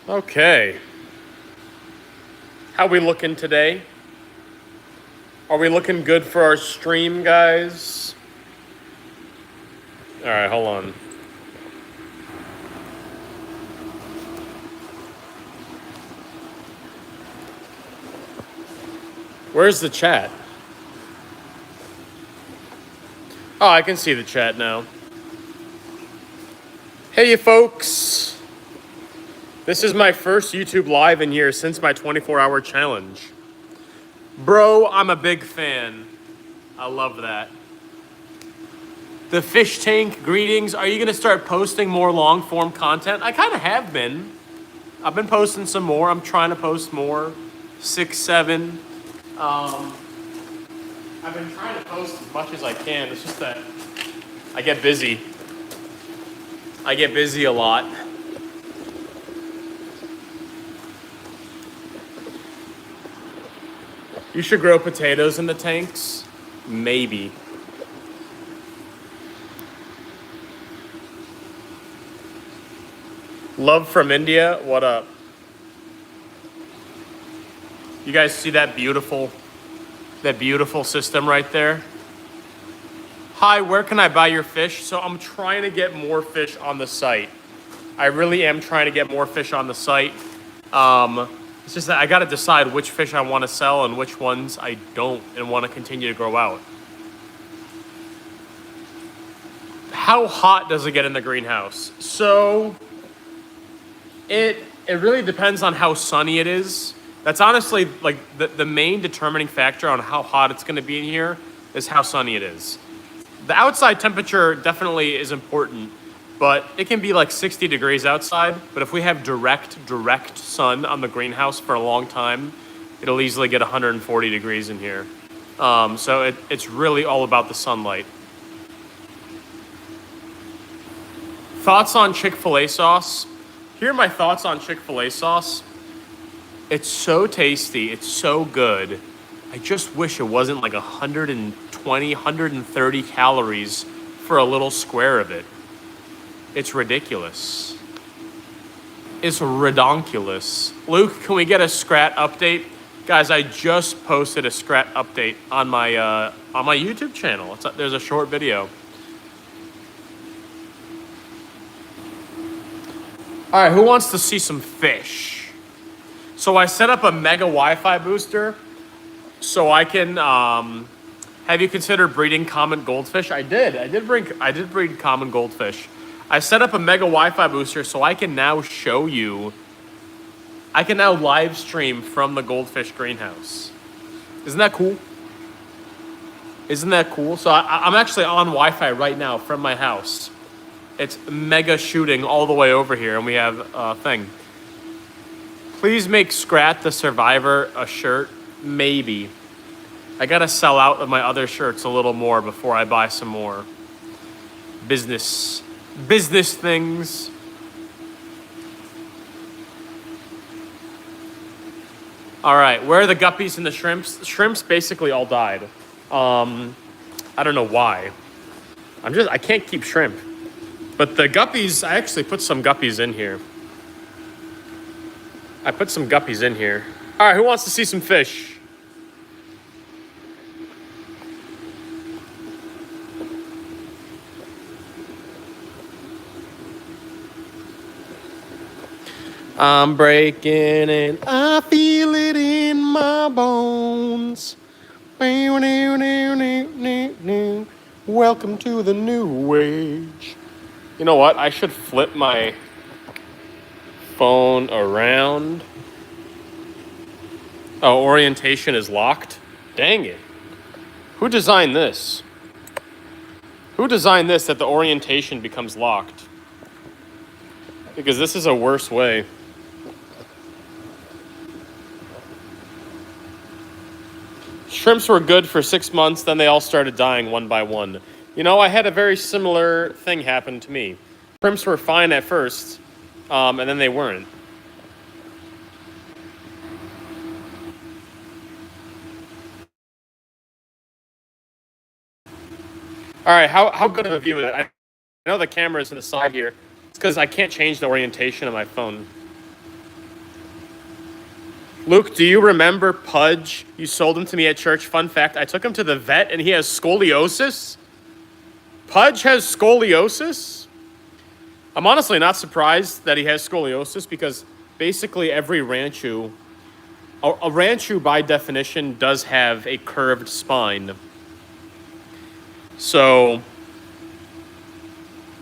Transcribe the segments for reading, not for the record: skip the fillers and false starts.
Okay. How we looking today? Are we looking good for our stream, guys? All right, hold on. Where's the chat? Oh, I can see the chat now. Hey, you folks. This is my first YouTube live in here since my 24-hour challenge. Bro, I'm a big fan. I love that. The fish tank greetings. Are you going to start posting more long-form content? I kind of have been. I've been posting some more. I'm trying to post more. 6, 7. I've been trying to post as much as I can. It's just that I get busy. I get busy a lot. You should grow potatoes in the tanks. Maybe. Love from India. What up? You guys see that beautiful system right there? Hi, where can I buy your fish? So I'm trying to get more fish on the site. I really am trying to get more fish on the site. It's just that I got to decide which fish I want to sell and which ones I don't and want to continue to grow out. How hot does it get in the greenhouse? So it really depends on how sunny it is. That's honestly like the main determining factor on how hot it's going to be in here is how sunny it is. The outside temperature definitely is important, but it can be like 60 degrees outside. But if we have direct sun on the greenhouse for a long time, it'll easily get 140 degrees in here. So it's really all about the sunlight. Thoughts on Chick-fil-A sauce? Here are my thoughts on Chick-fil-A sauce. It's so tasty. It's so good. I just wish it wasn't like 120, 130 calories for a little square of it. It's ridiculous. It's redonkulous. Luke, can we get a Scrat update? Guys, I just posted a Scrat update on my YouTube channel. There's a short video. All right, who wants to see some fish? So I set up a mega Wi-Fi booster so I can, have you considered breeding common goldfish? I did breed common goldfish. I set up a mega Wi-Fi booster so I can now show you, I can now live stream from the goldfish greenhouse. Isn't that cool? Isn't that cool? So I'm actually on Wi-Fi right now from my house. It's mega shooting all the way over here, and we have a thing. Please make Scrat the Survivor a shirt. Maybe. I gotta sell out of my other shirts a little more before I buy some more. Business things. All right, where are the guppies and the shrimps? The shrimps basically all died. I don't know why. I can't keep shrimp. But the guppies, I actually put some guppies in here. I put some guppies in here. All right, who wants to see some fish? I'm breaking and I feel it in my bones. Welcome to the new age. You know what? I should flip my phone around. Oh, orientation is locked? Dang it. Who designed this? Who designed this that the orientation becomes locked? Because this is a worse way. Shrimps were good for 6 months, then they all started dying one by one. You know, I had a very similar thing happen to me. Shrimps were fine at first, and then they weren't. All right, how good of a view is it? I know the camera's to the side here. It's because I can't change the orientation of my phone. Luke, do you remember Pudge? You sold him to me at church. Fun fact, I took him to the vet and he has scoliosis. Pudge has scoliosis? I'm honestly not surprised that he has scoliosis because basically every Ranchu, a Ranchu by definition does have a curved spine. So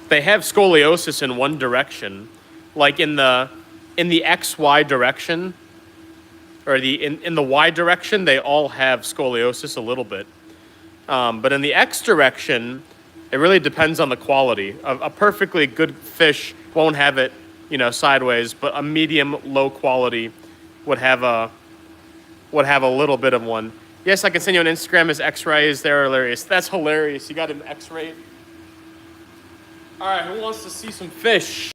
they have scoliosis in one direction, like in the XY direction, or in the Y direction, they all have scoliosis a little bit. But in the X direction, it really depends on the quality. A perfectly good fish won't have it, sideways, but a medium low quality would have a little bit of one. Yes, I can send you on Instagram. His X-rays, they're hilarious. That's hilarious. You got him X-rayed. All right, who wants to see some fish?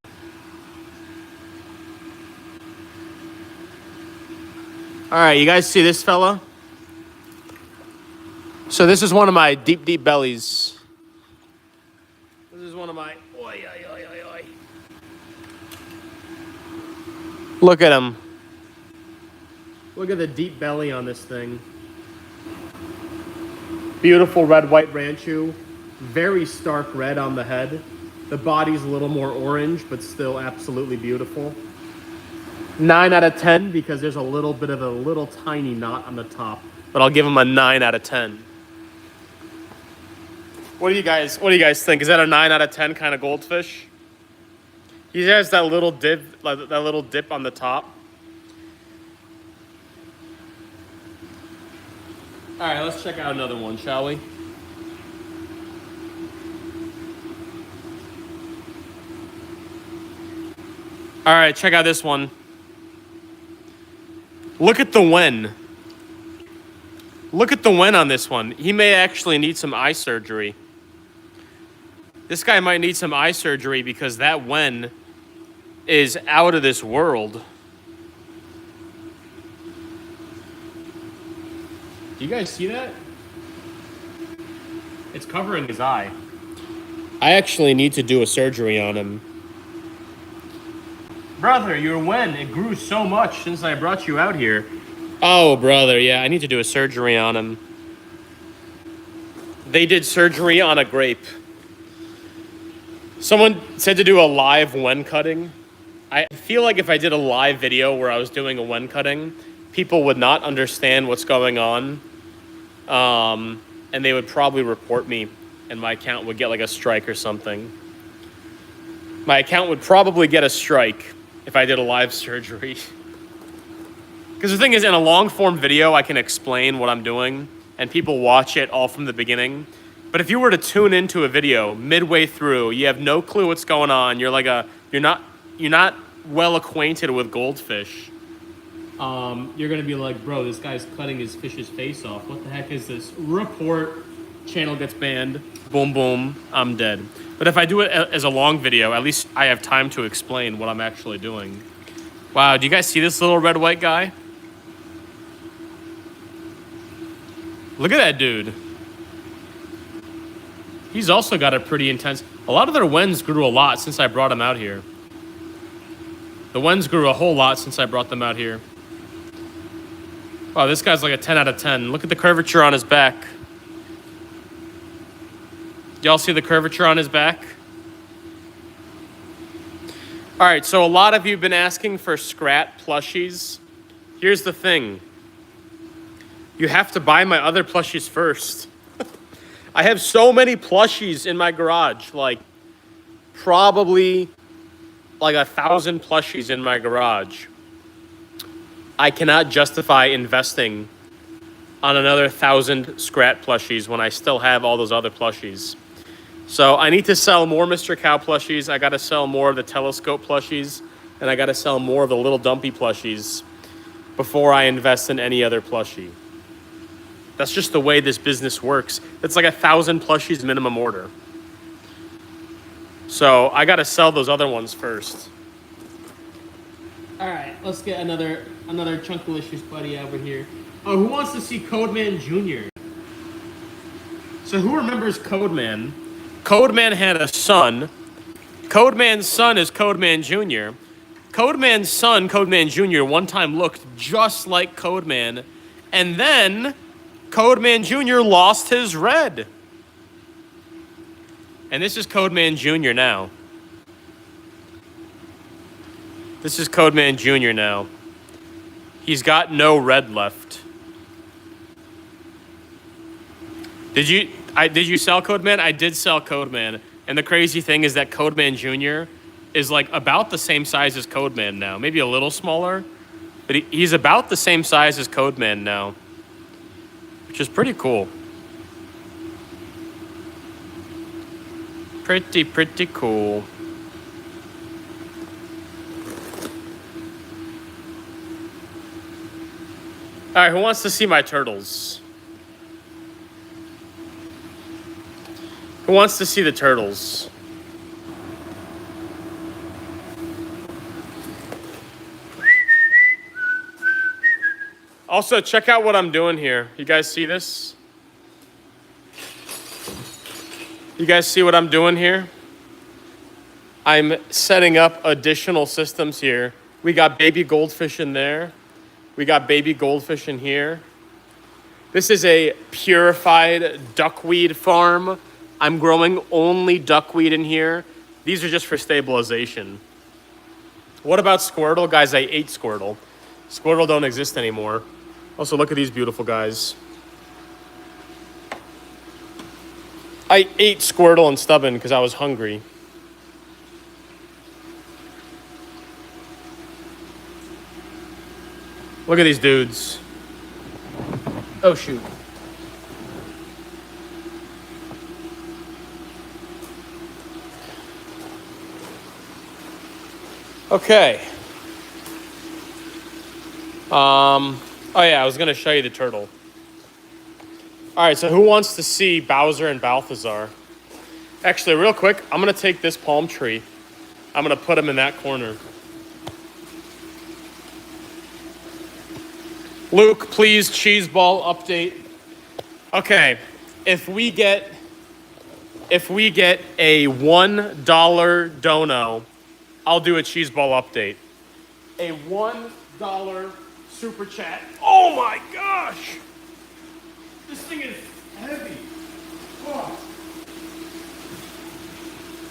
All right, you guys see this fella? So this is one of my deep, deep bellies. This is one of my... Oi, oi, oi, oi, oi. Look at him. Look at the deep belly on this thing. Beautiful red-white Ranchu. Very stark red on the head. The body's a little more orange, but still absolutely beautiful. 9 out of 10 because there's a little bit of a little tiny knot on the top. But I'll give him a 9 out of 10. What do you guys think? Is that a 9 out of 10 kind of goldfish? He has that little dip on the top. All right, let's check out another one, shall we? All right, check out this one. Look at the wen. Look at the wen on this one. He may actually need some eye surgery. This guy might need some eye surgery because that wen is out of this world. Do you guys see that? It's covering his eye. I actually need to do a surgery on him. Brother, your wen, it grew so much since I brought you out here. Oh, brother, yeah, I need to do a surgery on him. They did surgery on a grape. Someone said to do a live wen cutting. I feel like if I did a live video where I was doing a wen cutting, people would not understand what's going on. And they would probably report me, and my account would get like a strike or something. My account would probably get a strike if I did a live surgery. Because the thing is, in a long form video, I can explain what I'm doing and people watch it all from the beginning. But if you were to tune into a video midway through, you have no clue what's going on. You're not well acquainted with goldfish. You're gonna be like, bro, this guy's cutting his fish's face off. What the heck is this? Report, channel gets banned. Boom, boom, I'm dead. But if I do it as a long video, at least I have time to explain what I'm actually doing. Wow, do you guys see this little red-white guy? Look at that dude. He's also got a pretty intense... A lot of their wens grew a lot since I brought them out here. The wens grew a whole lot since I brought them out here. Wow, this guy's like a 10 out of 10. Look at the curvature on his back. Y'all see the curvature on his back? All right, so a lot of you have been asking for Scrat plushies. Here's the thing. You have to buy my other plushies first. I have so many plushies in my garage, like probably like 1,000 plushies in my garage. I cannot justify investing on another 1,000 Scrat plushies when I still have all those other plushies. So I need to sell more Mr. Cow plushies. I got to sell more of the telescope plushies, and I got to sell more of the little dumpy plushies before I invest in any other plushie. That's just the way this business works. It's like 1,000 plushies minimum order. So I got to sell those other ones first. All right, let's get another Chunkalicious buddy over here. Oh, who wants to see Codeman Jr.? So who remembers Codeman? Codeman had a son. Codeman's son is Codeman Jr. Codeman's son, Codeman Jr., one time looked just like Codeman, and then Codeman Jr. lost his red. And this is Codeman Jr. now. This is Codeman Jr. now. He's got no red left. Did you sell Codeman? I did sell Codeman. And the crazy thing is that Codeman Jr. is like about the same size as Codeman now. Maybe a little smaller. But he's about the same size as Codeman now. Which is pretty cool. Pretty cool. All right, who wants to see my turtles? Who wants to see the turtles? Also, check out what I'm doing here. You guys see this? You guys see what I'm doing here? I'm setting up additional systems here. We got baby goldfish in there. We got baby goldfish in here. This is a purified duckweed farm. I'm growing only duckweed in here. These are just for stabilization. What about Squirtle? Guys, I ate Squirtle. Squirtle don't exist anymore. Also, look at these beautiful guys. I ate Squirtle and Stubborn because I was hungry. Look at these dudes. Oh, shoot. Okay. Oh yeah, I was gonna show you the turtle. All right, so who wants to see Bowser and Balthazar? Actually, real quick, I'm gonna take this palm tree. I'm gonna put him in that corner. Luke, please, Cheeseball update. Okay, if we get a $1 dono, I'll do a Cheeseball update. A $1 super chat. Oh my gosh! This thing is heavy. Oh.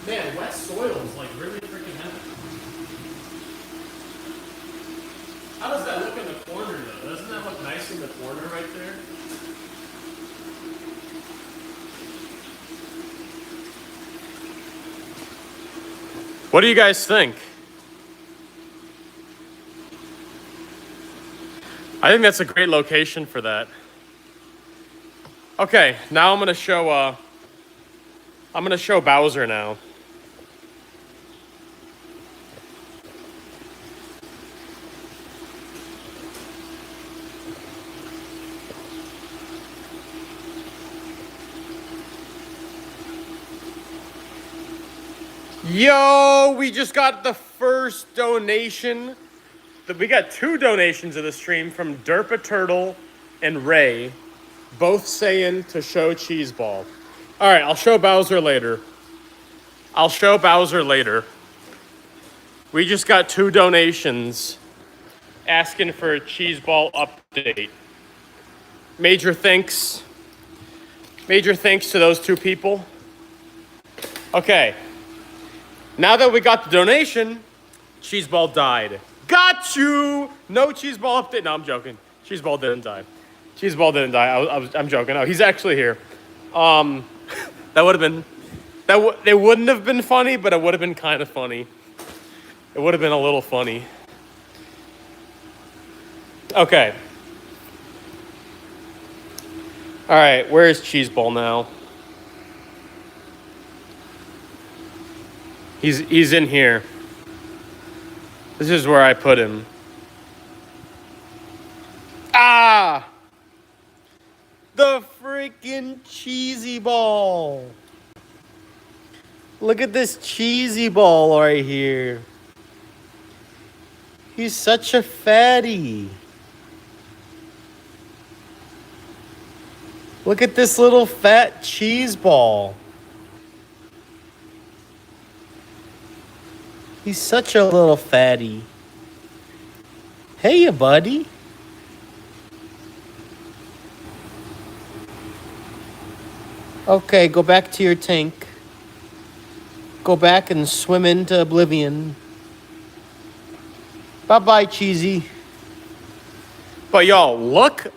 Man, wet soil is like really freaking heavy. How does that look in the corner though? Doesn't that look nice in the corner right there? What do you guys think? I think that's a great location for that. Okay, now I'm gonna show Bowser now. Yo, we just got the first donation. We got 2 donations of the stream from Derpa Turtle and Ray, both saying to show Cheeseball. All right, I'll show Bowser later. We just got 2 donations asking for a Cheeseball update. Major thanks to those 2 people. Okay. Now that we got the donation, Cheeseball died. Got you! No Cheeseball update. No, I'm joking. Cheeseball didn't die. I'm joking. No, he's actually here. It wouldn't have been funny, but it would have been kind of funny. It would have been a little funny. Okay. All right, where is Cheeseball now? He's in here. This is where I put him. Ah! The freaking cheesy ball. Look at this cheesy ball right here. He's such a fatty. Look at this little fat cheese ball. He's such a little fatty. Hey, buddy. Okay, go back to your tank. Go back and swim into oblivion. Bye-bye, Cheesy. But y'all, look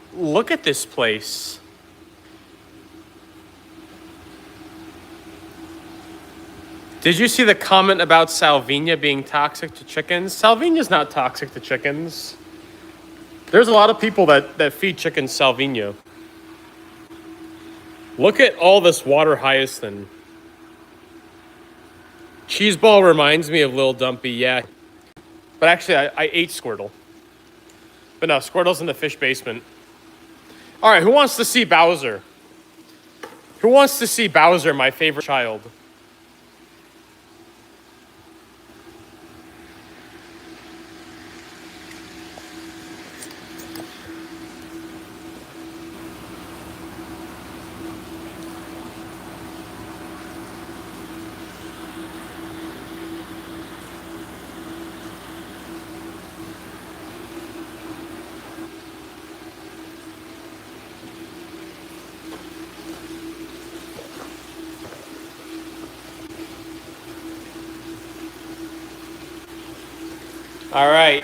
at this place. Did you see the comment about Salvinia being toxic to chickens? Salvinia's not toxic to chickens. There's a lot of people that feed chickens Salvinia. Look at all this water hyacinth. Cheeseball reminds me of Lil Dumpy, yeah. But actually, I ate Squirtle. But no, Squirtle's in the fish basement. All right, who wants to see Bowser? Who wants to see Bowser, my favorite child? All right.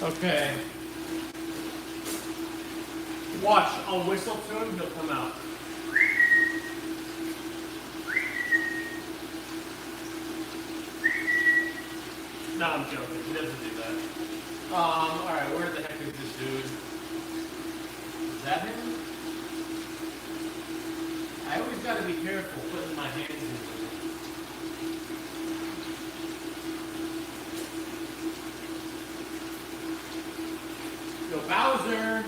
Okay. Watch, I'll whistle to him, he'll come out. No, I'm joking. He doesn't do that. Alright, where the heck is this dude? Is that him? I always gotta be careful putting my hands in it. Yo, Bowser!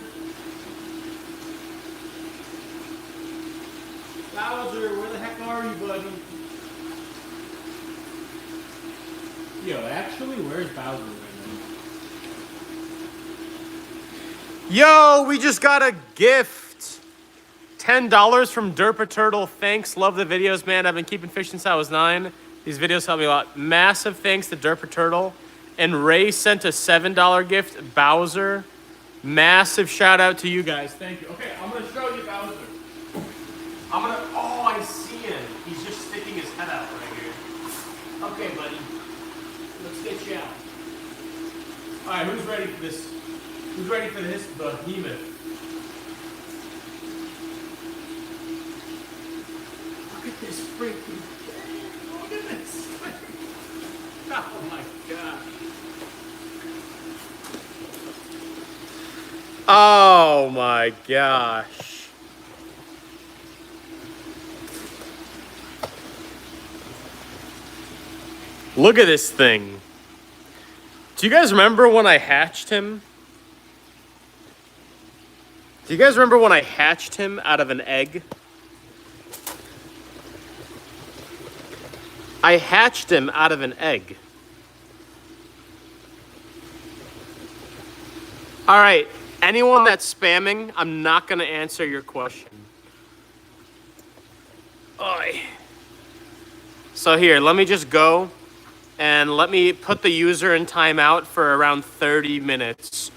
Bowser, where the heck are you, buddy? Yo, actually, where's Bowser right now? Yo, we just got a gift. $10 from Derpa Turtle. Thanks, love the videos, man. I've been keeping fish since I was 9. These videos help me a lot. Massive thanks to Derpa Turtle. And Ray sent a $7 gift. Bowser. Massive shout out to you guys. Thank you. Okay, I'm gonna show you Bowser. Oh, I see him. He's just sticking his head out right here. Okay, buddy. Let's get you out. All right, who's ready for this? Who's ready for this behemoth? Look at this freaking thing. Look at this thing. Oh my god. Oh my gosh. Look at this thing. Do you guys remember when I hatched him? Do you guys remember when I hatched him out of an egg? I hatched him out of an egg. All right, anyone that's spamming, I'm not gonna answer your question. Oy. So here, let me just go and let me put the user in timeout for around 30 minutes.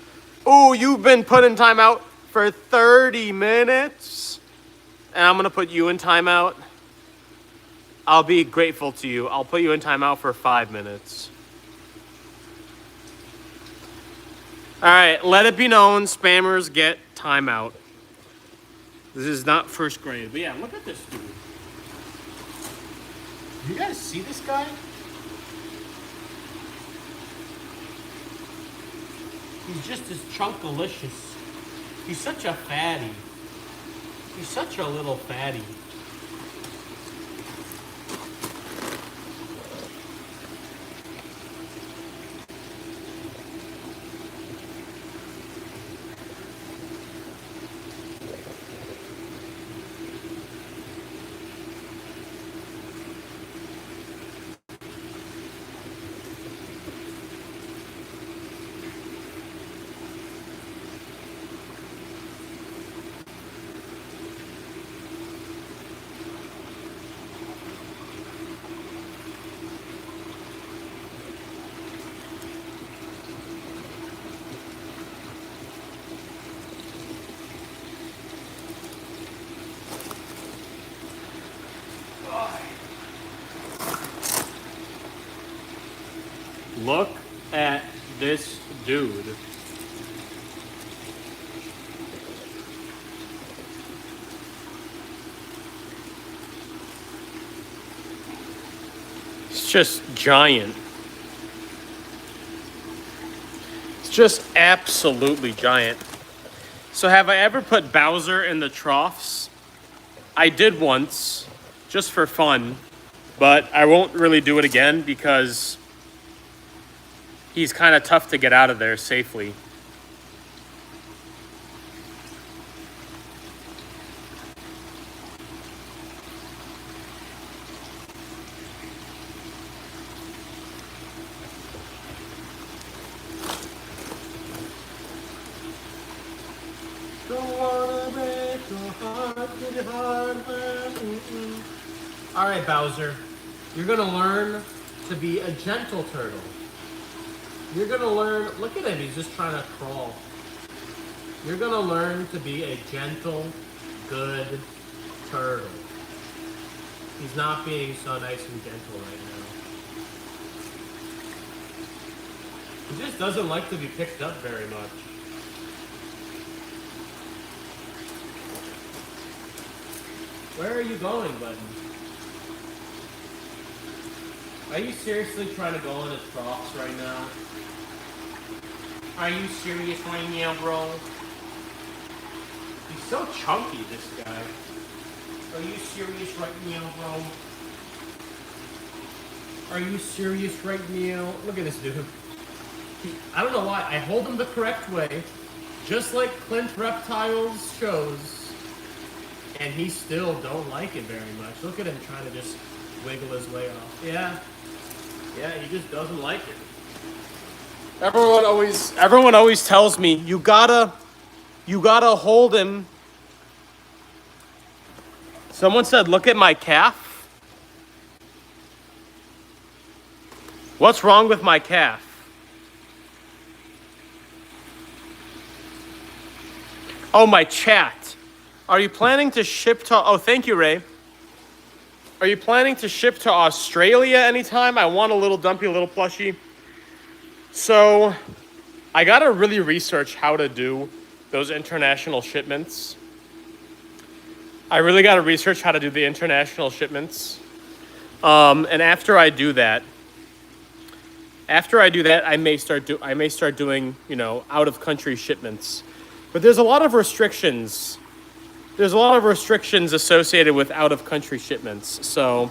Ooh, you've been put in timeout for 30 minutes? And I'm gonna put you in timeout. I'll be grateful to you. I'll put you in timeout for 5 minutes. All right, let it be known, spammers get timeout. This is not first grade, but yeah, look at this dude. You guys see this guy? He's just as chunkalicious. He's such a fatty. He's such a little fatty. Look at this dude. It's just giant. It's just absolutely giant. So have I ever put Bowser in the troughs? I did once, just for fun, but I won't really do it again because he's kind of tough to get out of there safely. Don't wanna break your heart, get it hard. All right, Bowser, you're gonna learn to be a gentle turtle. You're gonna learn. Look at him; he's just trying to crawl. You're gonna learn to be a gentle, good turtle. He's not being so nice and gentle right now. He just doesn't like to be picked up very much. Where are you going, buddy? Are you seriously trying to go in his troughs right now? Are you serious right now, bro? He's so chunky, this guy. Are you serious right now, bro? Are you serious right now? Look at this dude. I don't know why. I hold him the correct way, just like Clint Reptiles shows, and he still don't like it very much. Look at him trying to just wiggle his way off. Yeah, he just doesn't like it. Everyone always tells me you gotta hold him. Someone said, "Look at my calf." What's wrong with my calf? Oh, my chat. Are you planning to ship to... Oh, thank you, Ray. Are you planning to ship to Australia anytime? I want a little dumpy little plushie. So, I gotta really research how to do those international shipments. I really gotta research how to do the international shipments. And after I do that, I may start doing, out of country shipments. But there's a lot of restrictions. There's a lot of restrictions associated with out of country shipments. So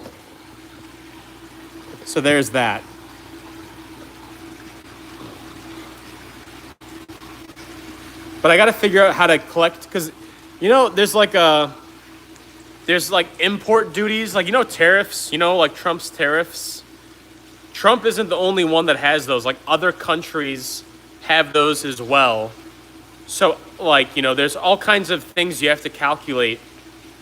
there's that. But I got to figure out how to collect, because there's import duties, tariffs, like Trump's tariffs. Trump isn't the only one that has those. Like, other countries have those as well. So, there's all kinds of things you have to calculate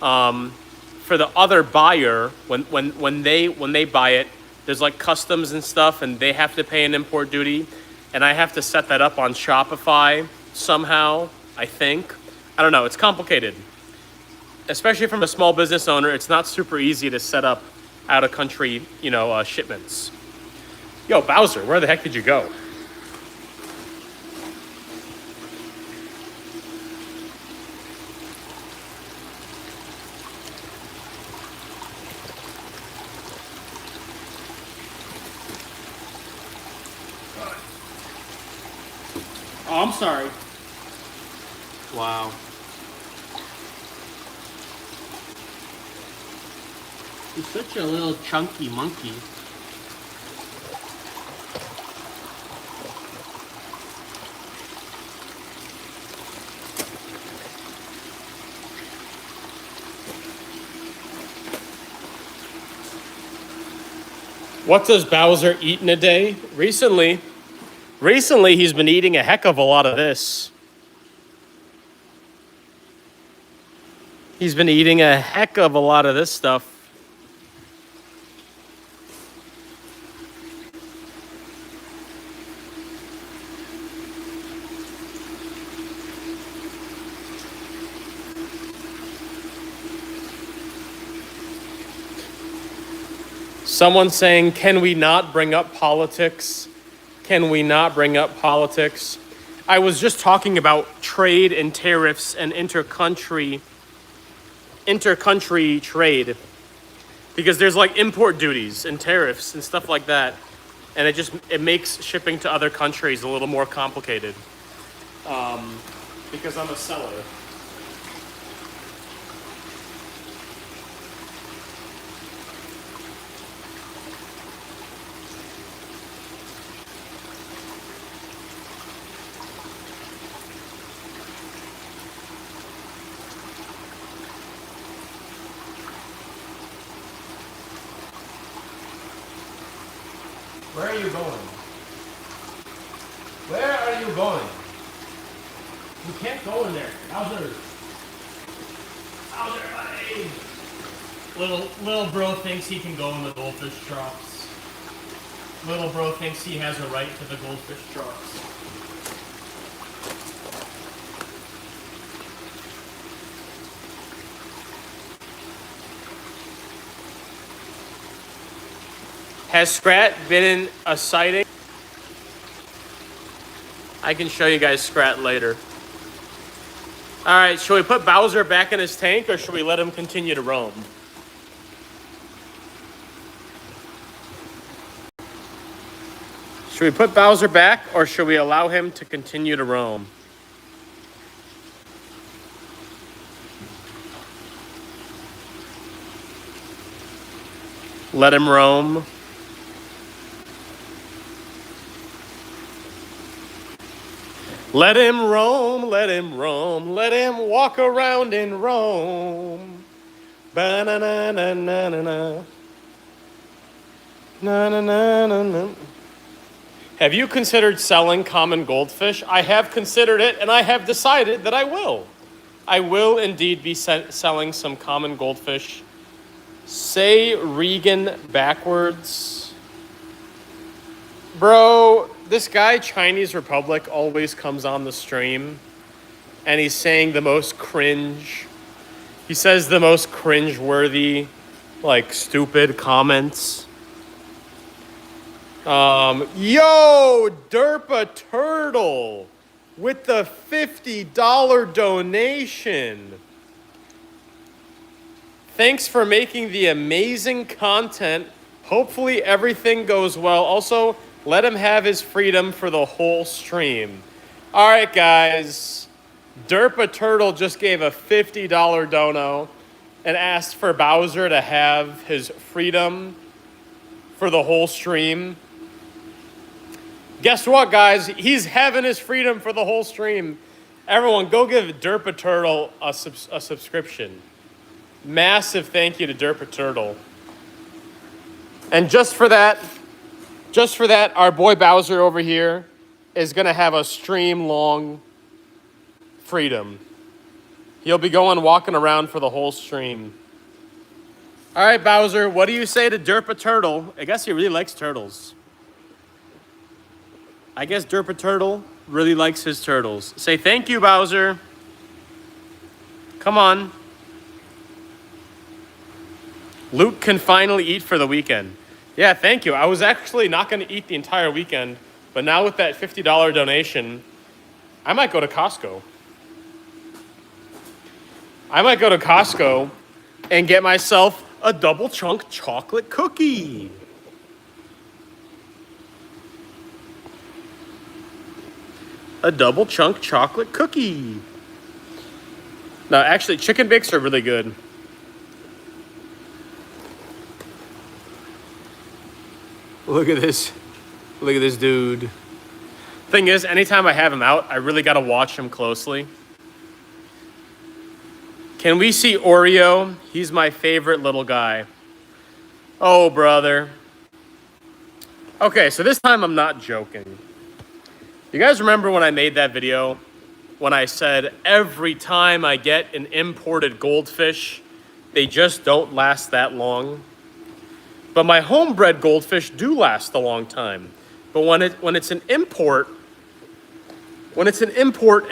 for the other buyer when they buy it. There's customs and stuff, and they have to pay an import duty, and I have to set that up on Shopify somehow. I think, I don't know. It's complicated, especially from a small business owner. It's not super easy to set up out of country, shipments. Yo, Bowser, where the heck did you go? Oh, I'm sorry. Wow. He's such a little chunky monkey. What does Bowser eat in a day? Recently, he's been eating a heck of a lot of this. He's been eating a heck of a lot of this stuff. Someone saying, can we not bring up politics can we not bring up politics? I was just talking about trade and tariffs and intercountry trade, because there's like import duties and tariffs and stuff like that, and it makes shipping to other countries a little more complicated, because I'm a seller. Where are you going? Where are you going? You can't go in there. Bowser. Bowser, buddy. Little bro thinks he can go in the goldfish troughs. Little bro thinks he has a right to the goldfish troughs. Has Scrat been in a sighting? I can show you guys Scrat later. All right, should we put Bowser back in his tank, or should we let him continue to roam? Should we put Bowser back, or should we allow him to continue to roam? Let him roam. Let him roam, let him roam, let him walk around and roam. Ba-na-na-na-na-na-na. Na-na-na-na-na. Have you considered selling common goldfish? I have considered it, and I have decided that I will. I will indeed be selling some common goldfish. Say Regan backwards. Bro, this guy, Chinese Republic, always comes on the stream, and he's saying the most cringe. He says the most cringe-worthy, like, stupid comments. Yo, Derpa Turtle with the $50 donation. Thanks for making the amazing content. Hopefully everything goes well. Also, let him have his freedom for the whole stream. All right, guys. Derpa Turtle just gave a $50 dono and asked for Bowser to have his freedom for the whole stream. Guess what, guys? He's having his freedom for the whole stream. Everyone, go give Derpa Turtle a subscription. Massive thank you to Derpa Turtle. And just for that, our boy Bowser over here is going to have a stream-long freedom. He'll be walking around for the whole stream. All right, Bowser, what do you say to Derpa Turtle? I guess he really likes turtles. I guess Derpa Turtle really likes his turtles. Say thank you, Bowser. Come on. Luke can finally eat for the weekend. Yeah, thank you. I was actually not going to eat the entire weekend, but now with that $50 donation, I might go to Costco. I might go to Costco and get myself a double chunk chocolate cookie. A double chunk chocolate cookie. No, actually, chicken bakes are really good. Look at this. Look at this dude. Thing is, anytime I have him out, I really got to watch him closely. Can we see Oreo? He's my favorite little guy. Oh, brother. Okay, so this time I'm not joking. You guys remember when I made that video when I said every time I get an imported goldfish, they just don't last that long? But my homebred goldfish do last a long time. But when it's an import and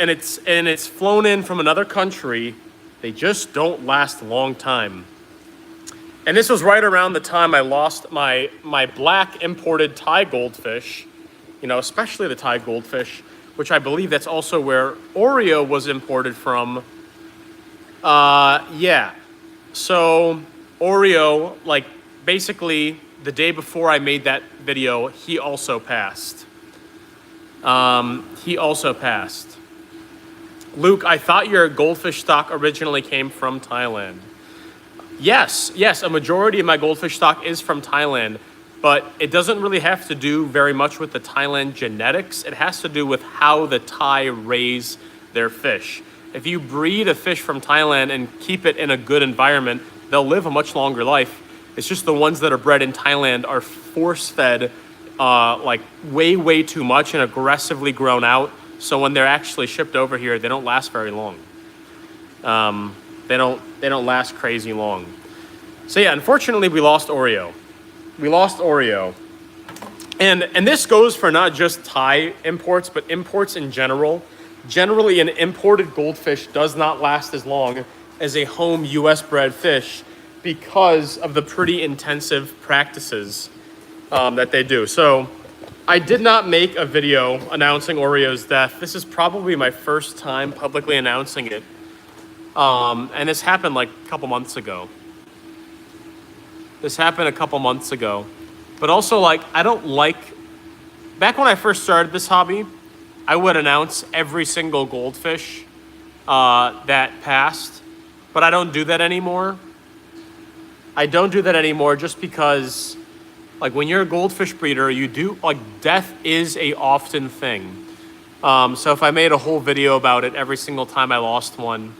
it's flown in from another country, they just don't last a long time. And this was right around the time I lost my black imported Thai goldfish You know, especially the Thai goldfish, which I believe that's also where Oreo was imported from. Yeah. So Oreo, like basically the day before I made that video, he also passed. He also passed. Luke, I thought your goldfish stock originally came from Thailand. Yes, a majority of my goldfish stock is from Thailand, but it doesn't really have to do very much with the Thailand genetics. It has to do with how the Thai raise their fish. If you breed a fish from Thailand and keep it in a good environment, they'll live a much longer life. It's just the ones that are bred in Thailand are force-fed like way too much and aggressively grown out. So when they're actually shipped over here, they don't last very long. They don't last crazy long. So yeah, unfortunately, we lost Oreo. And this goes for not just Thai imports, but imports in general. Generally, an imported goldfish does not last as long as a home U.S. bred fish because of the pretty intensive practices that they do. So I did not make a video announcing Oreo's death. This is probably my first time publicly announcing it. And this happened like a couple months ago. But also, like, I don't like... Back when I first started this hobby, I would announce every single goldfish that passed. But I don't do that anymore. Just because, like, when you're a goldfish breeder, you do... Like, death is a often thing. So if I made a whole video about it every single time I lost one...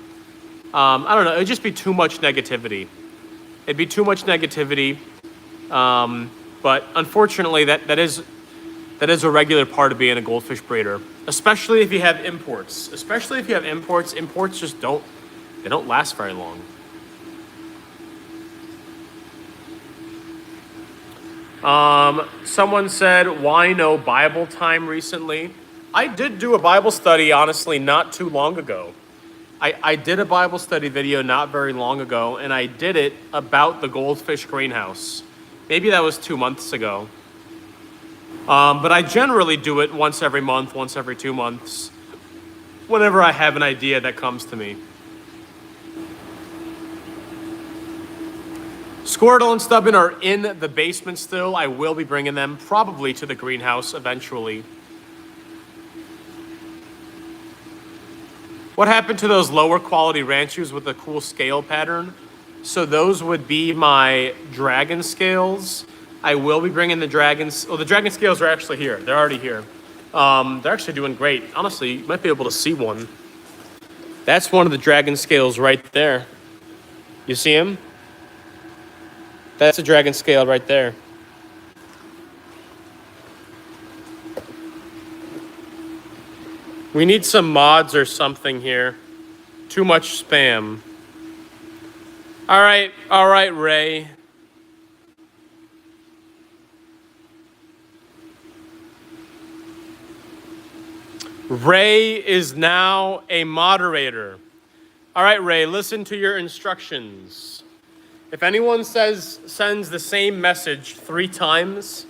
I don't know, it'd just be too much negativity. But unfortunately, that is a regular part of being a goldfish breeder, especially if you have imports. Imports just don't last very long. Someone said, why no Bible time recently? I did do a Bible study, honestly, not too long ago. I did a Bible study video not very long ago, and I did it about the goldfish greenhouse. Maybe that was 2 months ago. But I generally do it once every month, once every 2 months, whenever I have an idea that comes to me. Squirtle and Stubborn are in the basement still. I will be bringing them probably to the greenhouse eventually. What happened to those lower quality ranchers with the cool scale pattern? So those would be my dragon scales. I will be bringing the dragons. Well, the dragon scales are actually here. They're already here. They're actually doing great. Honestly, you might be able to see one. That's one of the dragon scales right there. You see him? That's a dragon scale right there. We need some mods or something here. Too much spam. All right, Ray. Ray is now a moderator. All right, Ray, listen to your instructions. If anyone sends the same message 3 times,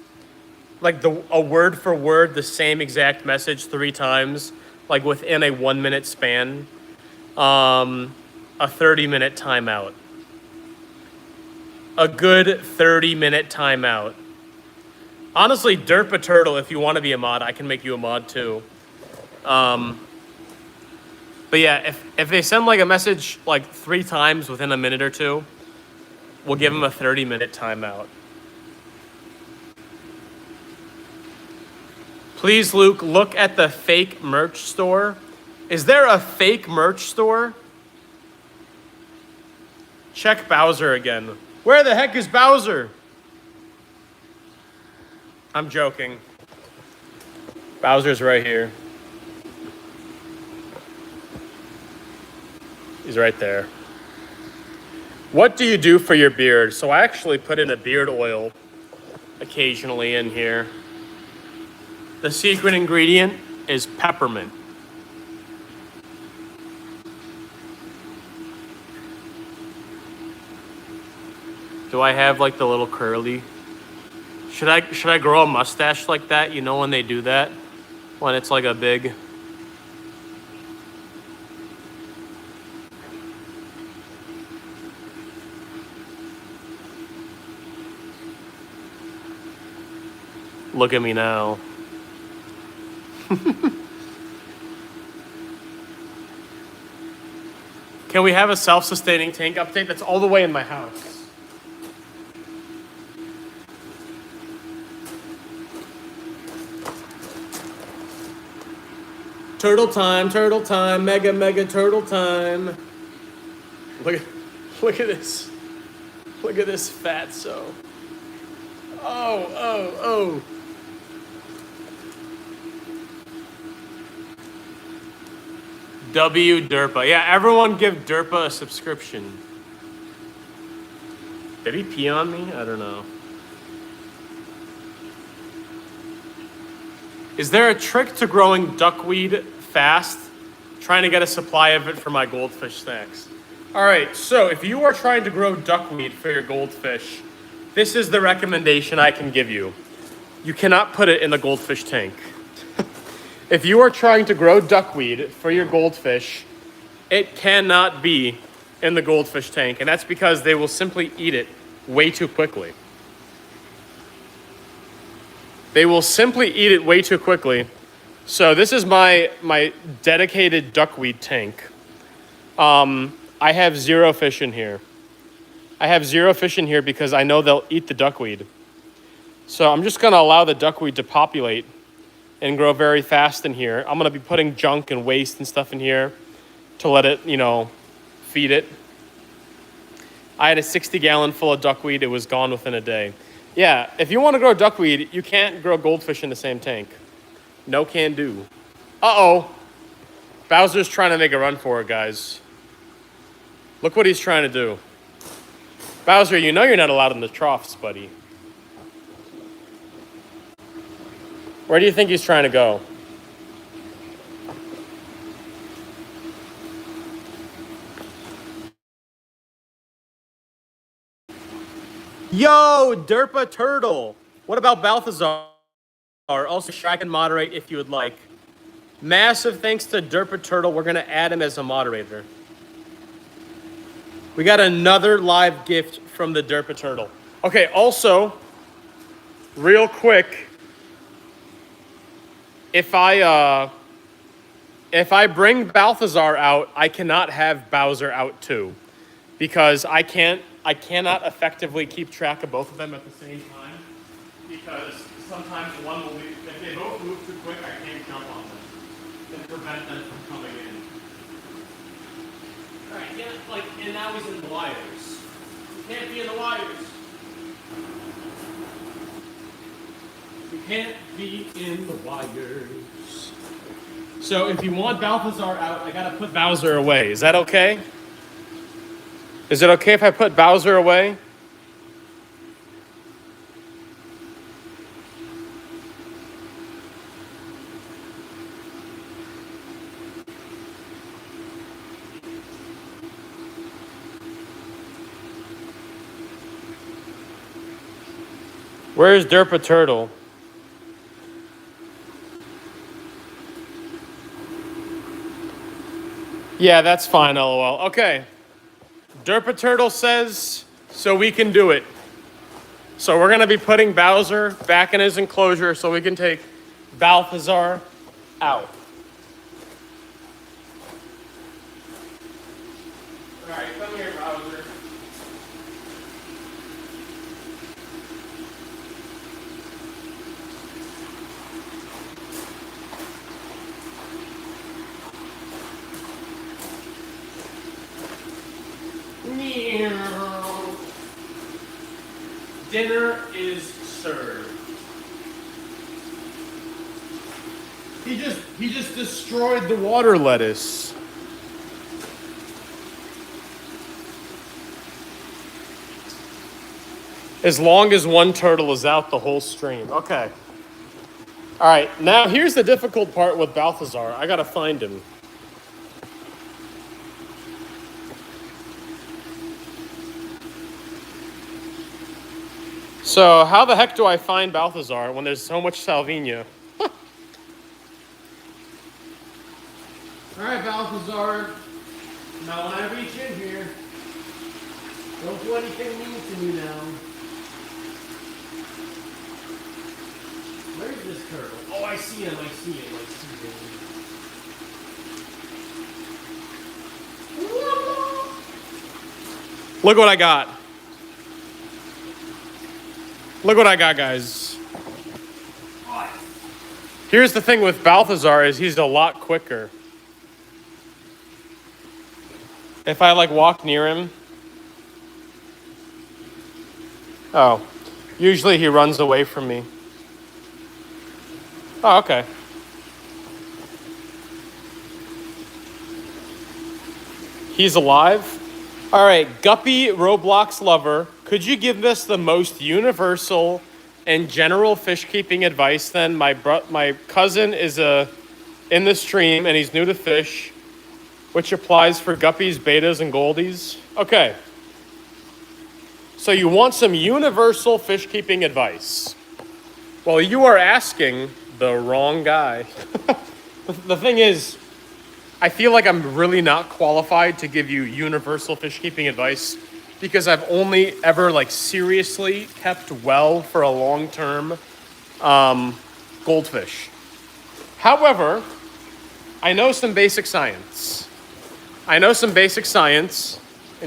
like a word for word, the same exact message 3 times, like within a 1 minute span, a 30-minute timeout. A good 30-minute timeout. Honestly, Derpa Turtle, if you want to be a mod, I can make you a mod too. But yeah, if they send like a message like 3 times within a minute or 2, we'll give them a 30-minute timeout. Please, Luke, look at the fake merch store. Is there a fake merch store? Check Bowser again. Where the heck is Bowser? I'm joking. Bowser's right here. He's right there. What do you do for your beard? So I actually put in a beard oil occasionally in here. The secret ingredient is peppermint. Do I have like the little curly Should I grow a mustache like that? You know when they do that? When it's like a big... Look at me now. Can we have a self-sustaining tank update? That's all the way in my house. Turtle time, mega turtle time. Look at this. Look at this fatso. Oh. W Derpa. Yeah, everyone give Derpa a subscription. Did he pee on me? I don't know. Is there a trick to growing duckweed fast? Trying to get a supply of it for my goldfish snacks. All right, so if you are trying to grow duckweed for your goldfish, this is the recommendation I can give you. You cannot put it in the goldfish tank. If you are trying to grow duckweed for your goldfish, it cannot be in the goldfish tank, and that's because they will simply eat it way too quickly. They will simply eat it way too quickly. So this is my dedicated duckweed tank. I have 0 fish in here. I have 0 fish in here because I know they'll eat the duckweed. So I'm just gonna allow the duckweed to populate and grow very fast in here. I'm gonna be putting junk and waste and stuff in here to let it, feed it. I had a 60-gallon full of duckweed. It was gone within a day. Yeah, if you wanna grow duckweed, you can't grow goldfish in the same tank. No can do. Uh-oh. Bowser's trying to make a run for it, guys. Look what he's trying to do. Bowser, you know you're not allowed in the troughs, buddy. Where do you think he's trying to go? Yo, Derpa Turtle. What about Balthazar? Also, I can moderate if you would like. Massive thanks to Derpa Turtle. We're going to add him as a moderator. We got another live gift from the Derpa Turtle. Okay, also, real quick, if I bring Balthazar out, I cannot have Bowser out too, because I cannot effectively keep track of both of them at the same time, because sometimes one will be, if they both move too quick, I can't jump on them and prevent them from coming in. All right, yeah, and now he's in the wires. You can't be in the wires. You can't be in the wires. So if you want Balthazar out, I gotta put Bowser away. Is that okay? Is it okay if I put Bowser away? Where's Derpa Turtle? Yeah, that's fine, LOL. Okay. Derpa Turtle says, so we can do it. So we're gonna be putting Bowser back in his enclosure so we can take Balthazar out. All right, come here, Bowser. Dinner is served. He just destroyed the water lettuce. As long as one turtle is out the whole stream. Okay. All right, now here's the difficult part with Balthazar. I gotta find him. So how the heck do I find Balthazar when there's so much Salvinia? All right, Balthazar. Now when I reach in here, don't do anything mean to me now. Where's this turtle? Oh, I see him. I see him. I see him. Look what I got. Look what I got, guys. Here's the thing with Balthazar is he's a lot quicker. If I like walk near him. Oh. Usually he runs away from me. Oh, okay. He's alive? All right, Guppy Roblox lover, could you give us the most universal and general fish keeping advice then? My cousin is in the stream and he's new to fish, which applies for guppies, betas, and goldies. Okay. So you want some universal fish keeping advice. Well, you are asking the wrong guy. The thing is, I feel like I'm really not qualified to give you universal fish keeping advice because I've only ever like seriously kept well for a long term goldfish. However, I know some basic science. And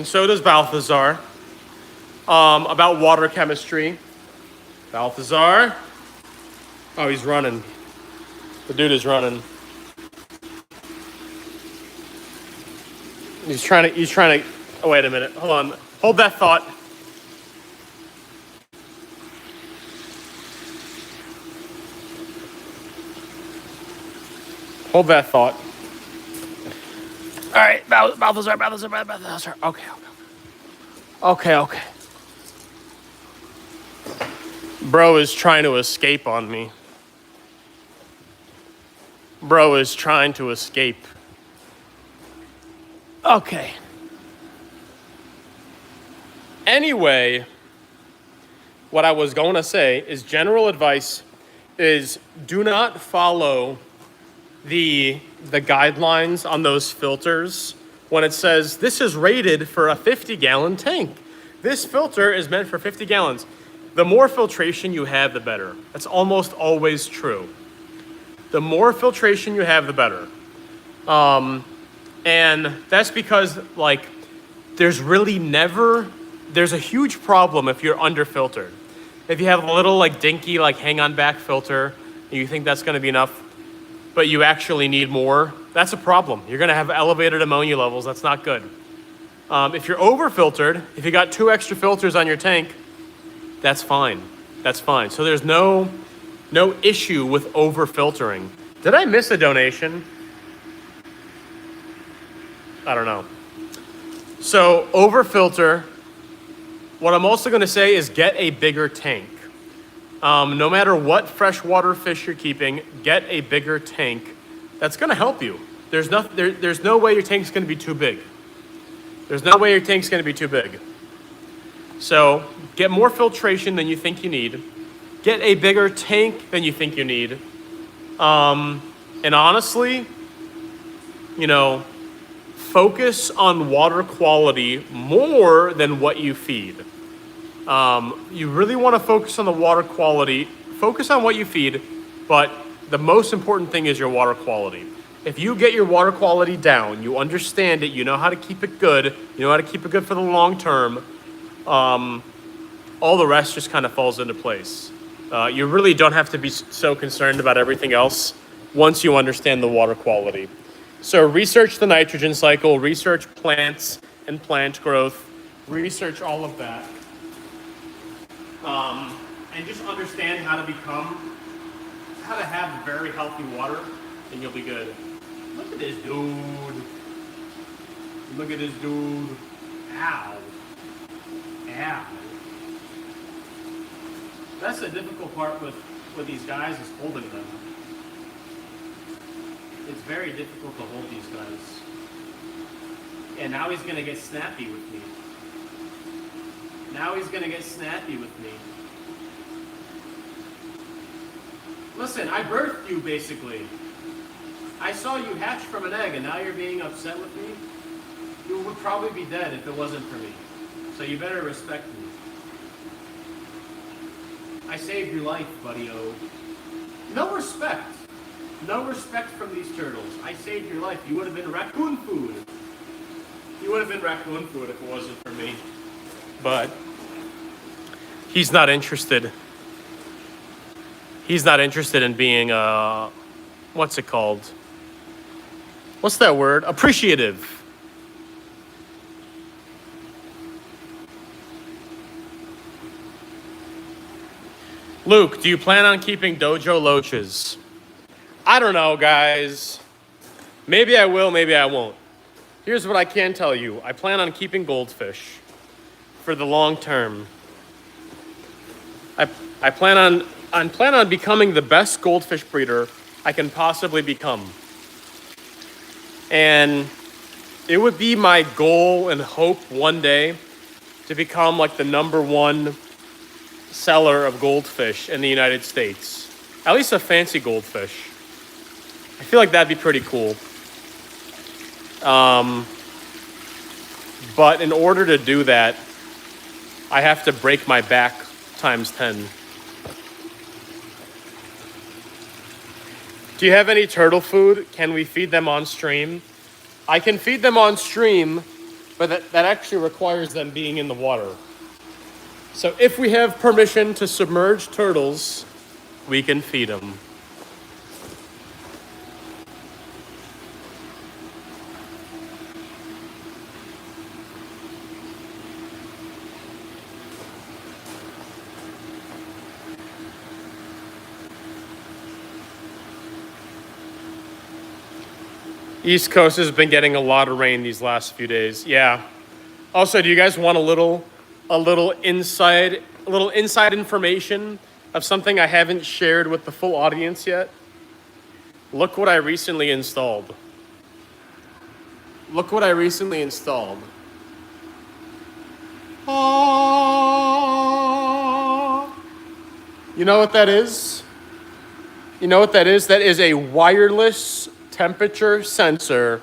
so does Balthazar, about water chemistry. Balthazar. Oh, he's running. The dude is running. He's trying to, oh, wait a minute. Hold on. Hold that thought. Hold that thought. All right, Balthazar. Okay. Bro is trying to escape on me. Okay. Anyway, what I was going to say is general advice is do not follow the guidelines on those filters when it says this is rated for a 50-gallon tank. This filter is meant for 50 gallons. The more filtration you have, the better. That's almost always true. The more filtration you have, the better. And that's because, like, there's a huge problem if you're under-filtered. If you have a little, like, dinky, like, hang-on back filter, and you think that's going to be enough, but you actually need more, that's a problem. You're going to have elevated ammonia levels. That's not good. If you're over-filtered, if you got 2 extra filters on your tank, that's fine. So there's no issue with over-filtering. Did I miss a donation? I don't know. So over-filter. What I'm also going to say is get a bigger tank. No matter what freshwater fish you're keeping, get a bigger tank. That's going to help you. There's no way your tank's going to be too big. So get more filtration than you think you need. Get a bigger tank than you think you need. And honestly, focus on water quality more than what you feed. You really want to focus on the water quality. Focus on what you feed, but the most important thing is your water quality. If you get your water quality down, you understand it, you know how to keep it good, for the long term, all the rest just kind of falls into place. You really don't have to be so concerned about everything else once you understand the water quality. So research the nitrogen cycle, research plants and plant growth, research all of that. And just understand how to have very healthy water, and you'll be good. Look at this dude. Ow. That's the difficult part with these guys is holding them. It's very difficult to hold these guys. And now he's going to get snappy with me. Listen, I birthed you basically. I saw you hatch from an egg, and now you're being upset with me. You would probably be dead if it wasn't for me. So you better respect me. I saved your life, buddy-o. No respect. No respect from these turtles. I saved your life. You would have been raccoon food. You would have been raccoon food if it wasn't for me. But he's not interested. He's not interested in being, what's it called? What's that word? Appreciative. Luke, do you plan on keeping dojo loaches? I don't know, guys. Maybe I will, maybe I won't. Here's what I can tell you. I plan on keeping goldfish for the long term. I plan on becoming the best goldfish breeder I can possibly become. And it would be my goal and hope one day to become like the #1 seller of goldfish in the United States. At least a fancy goldfish. I feel like that'd be pretty cool. But in order to do that, I have to break my back times 10. Do you have any turtle food? Can we feed them on stream? I can feed them on stream, but that actually requires them being in the water. So if we have permission to submerge turtles, we can feed them. East Coast has been getting a lot of rain these last few days. Yeah. Also, do you guys want a little inside information of something I haven't shared with the full audience yet? Look what I recently installed. Look what I recently installed. You know what that is? You know what that is? That is a wireless temperature sensor,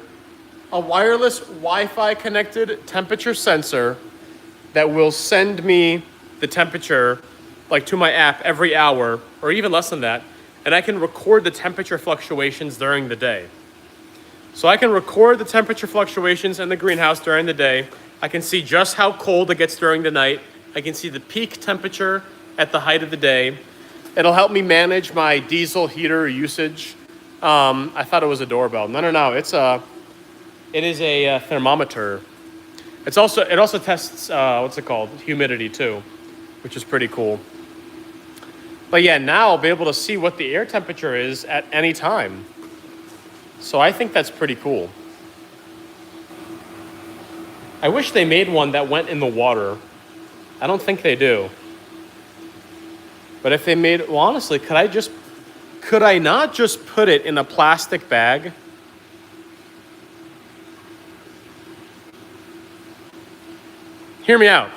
a wireless Wi-Fi connected temperature sensor that will send me the temperature like to my app every hour or even less than that, and I can record the temperature fluctuations during the day. So I can record the temperature fluctuations in the greenhouse during the day. I can see just how cold it gets during the night. I can see the peak temperature at the height of the day. It'll help me manage my diesel heater usage. I thought it was a doorbell. No. It is a thermometer. It also tests what's it called? Humidity too, which is pretty cool. But yeah, now I'll be able to see what the air temperature is at any time. So I think that's pretty cool. I wish they made one that went in the water. I don't think they do. But if they made, well, honestly, could I not just put it in a plastic bag? Hear me out.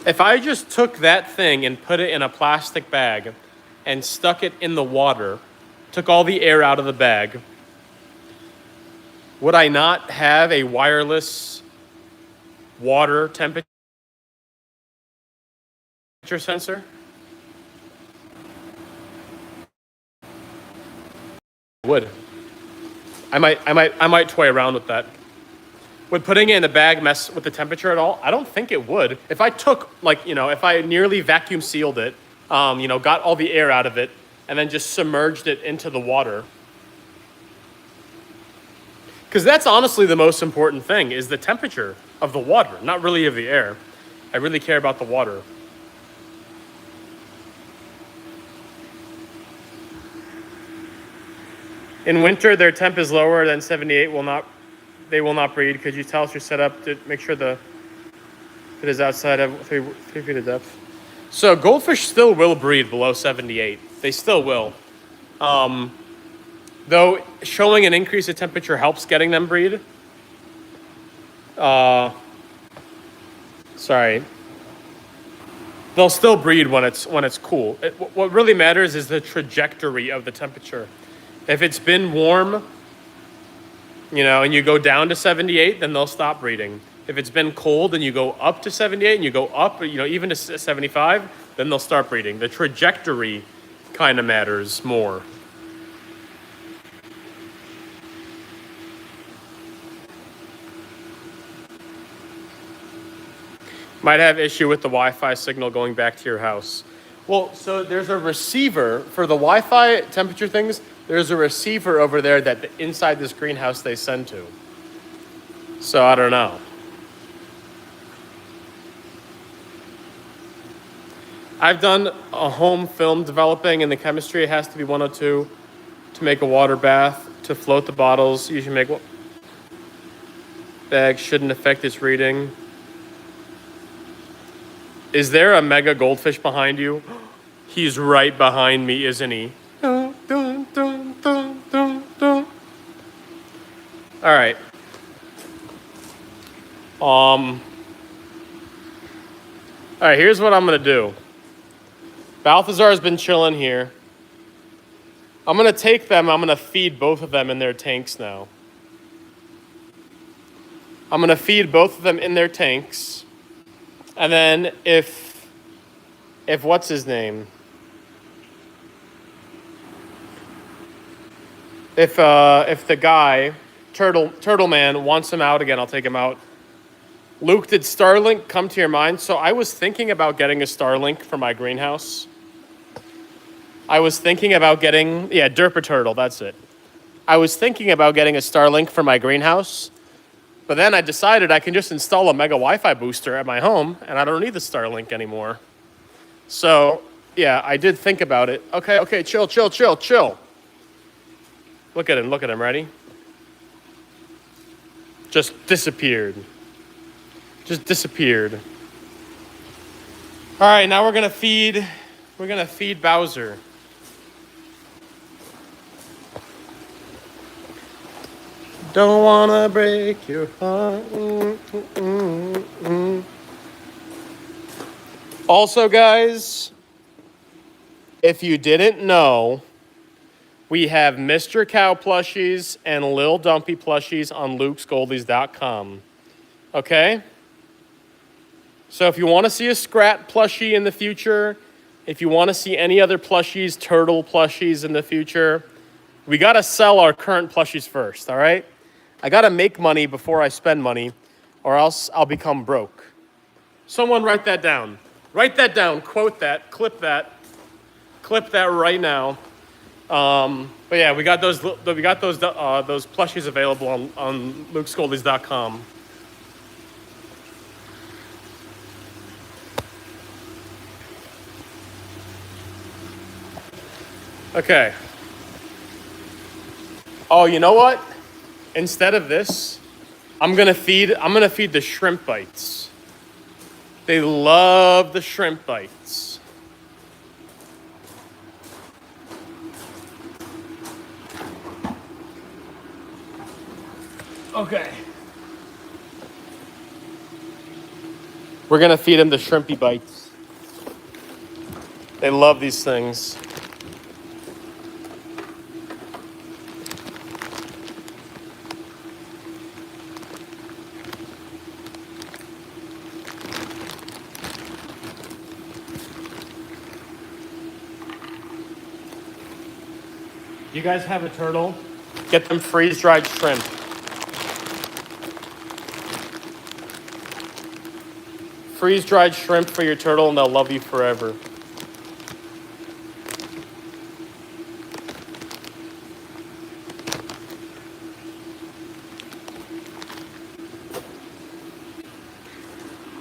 If I just took that thing and put it in a plastic bag and stuck it in the water, took all the air out of the bag, would I not have a wireless water temperature sensor? Would. I might toy around with that. Would putting it in a bag mess with the temperature at all? I don't think it would. If I took, if I nearly vacuum sealed it, got all the air out of it, and then just submerged it into the water. Because that's honestly the most important thing, is the temperature of the water, not really of the air. I really care about the water. In winter, their temp is lower than 78. They will not breed. Could you tell us your setup to make sure it is outside of 3 feet of depth? So goldfish still will breed below 78. They still will. Though showing an increase in temperature helps getting them breed. Sorry. They'll still breed when it's cool. What really matters is the trajectory of the temperature. If it's been warm, and you go down to 78, then they'll stop breeding. If it's been cold and you go up to 78 and you go up, even to 75, then they'll start breeding. The trajectory kind of matters more. Might have issue with the Wi-Fi signal going back to your house. Well, so there's a receiver for the Wi-Fi temperature things. There's a receiver over there that inside this greenhouse they send to. So I don't know. I've done a home film developing, and the chemistry it has to be 102 to make a water bath, to float the bottles. You should make bag shouldn't affect its reading. Is there a mega goldfish behind you? He's right behind me, isn't he? Dun, dun, dun, dun, dun, dun. All right. All right, here's what I'm gonna do. Balthazar's been chilling here. I'm gonna take them, I'm gonna feed both of them in their tanks now. I'm gonna feed both of them in their tanks. And then if what's his name? If the guy, Turtle Man, wants him out again, I'll take him out. Luke, did Starlink come to your mind? So I was thinking about getting a Starlink for my greenhouse. I was thinking about getting, Derpa Turtle, that's it. I was thinking about getting a Starlink for my greenhouse, but then I decided I can just install a mega Wi-Fi booster at my home, and I don't need the Starlink anymore. So, yeah, I did think about it. Okay, chill. Look at him, ready? Just disappeared. All right, now we're gonna feed Bowser. Don't wanna break your heart. Also, guys, if you didn't know, we have Mr. Cow plushies and Lil Dumpy plushies on lukesgoldies.com. Okay? So if you want to see a Scrat plushie in the future, if you want to see any other plushies, turtle plushies in the future, we got to sell our current plushies first, all right? I got to make money before I spend money, or else I'll become broke. Someone write that down. Write that down, quote that, clip that right now. But yeah, we got those plushies available on lukesgoldies.com. Okay. Oh, you know what? Instead of this, I'm gonna feed the shrimp bites. They love the shrimp bites. Okay. We're gonna feed them the shrimpy bites. They love these things. You guys have a turtle? Get them freeze-dried shrimp. Freeze-dried shrimp for your turtle and they'll love you forever.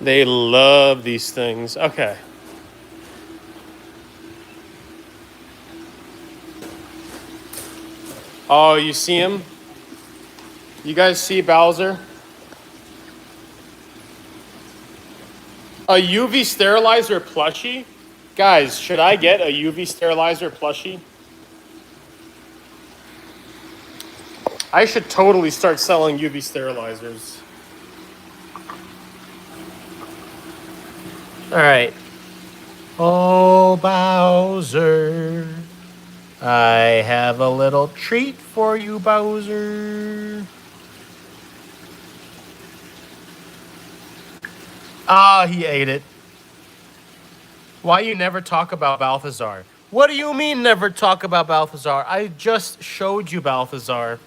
They love these things. Okay. Oh, you see him? You guys see Bowser? A UV sterilizer plushie? Guys, should I get a UV sterilizer plushie? I should totally start selling UV sterilizers. All right. Oh, Bowser, I have a little treat for you, Bowser. Ah, he ate it. Why you never talk about Balthazar? What do you mean never talk about Balthazar? I just showed you Balthazar.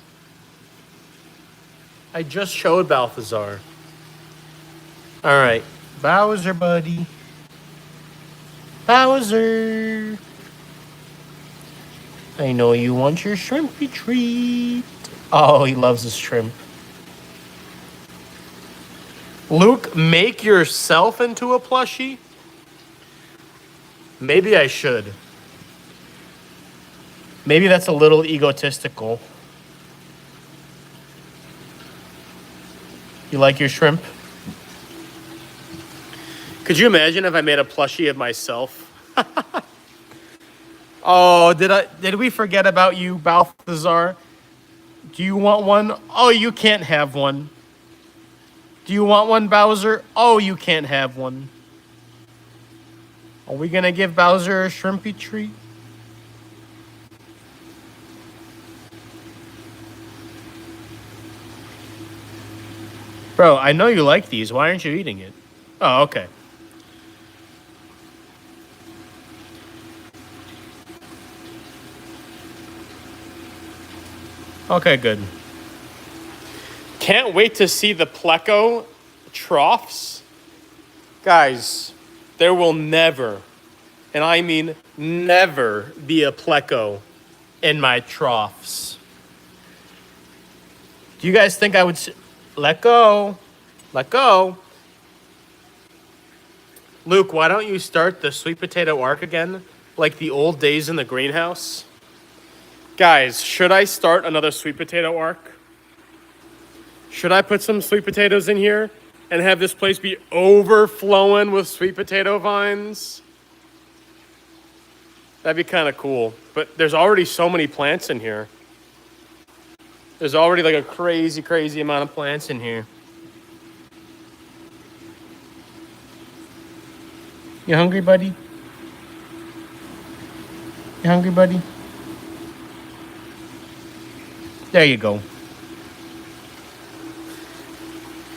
I just showed Balthazar. All right, Bowser, buddy. Bowser. I know you want your shrimpy treat. Oh, he loves his shrimp. Luke, make yourself into a plushie? Maybe I should. Maybe that's a little egotistical. You like your shrimp? Could you imagine if I made a plushie of myself? Oh, did we forget about you, Balthazar? Do you want one? Oh, you can't have one. Do you want one, Bowser? Oh, you can't have one. Are we gonna give Bowser a shrimpy treat? Bro, I know you like these. Why aren't you eating it? Oh, okay. Okay, good. Can't wait to see the Pleco troughs. Guys, there will never, and I mean never, be a Pleco in my troughs. Do you guys think I would... Let go. Let go. Luke, why don't you start the sweet potato arc again? Like the old days in the greenhouse? Guys, should I start another sweet potato arc? Should I put some sweet potatoes in here and have this place be overflowing with sweet potato vines? That'd be kind of cool. But there's already so many plants in here. There's already like a crazy, crazy amount of plants in here. You hungry, buddy? You hungry, buddy? There you go.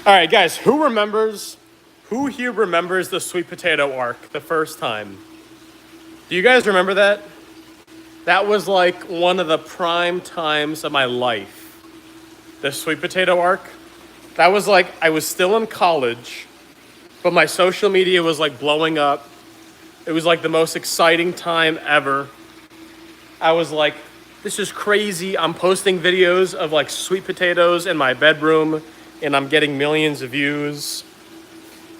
All right, guys, who here remembers the sweet potato arc the first time? Do you guys remember that? That was like one of the prime times of my life. The sweet potato arc. That was like, I was still in college, but my social media was like blowing up. It was like the most exciting time ever. I was like, this is crazy. I'm posting videos of like sweet potatoes in my bedroom and I'm getting millions of views.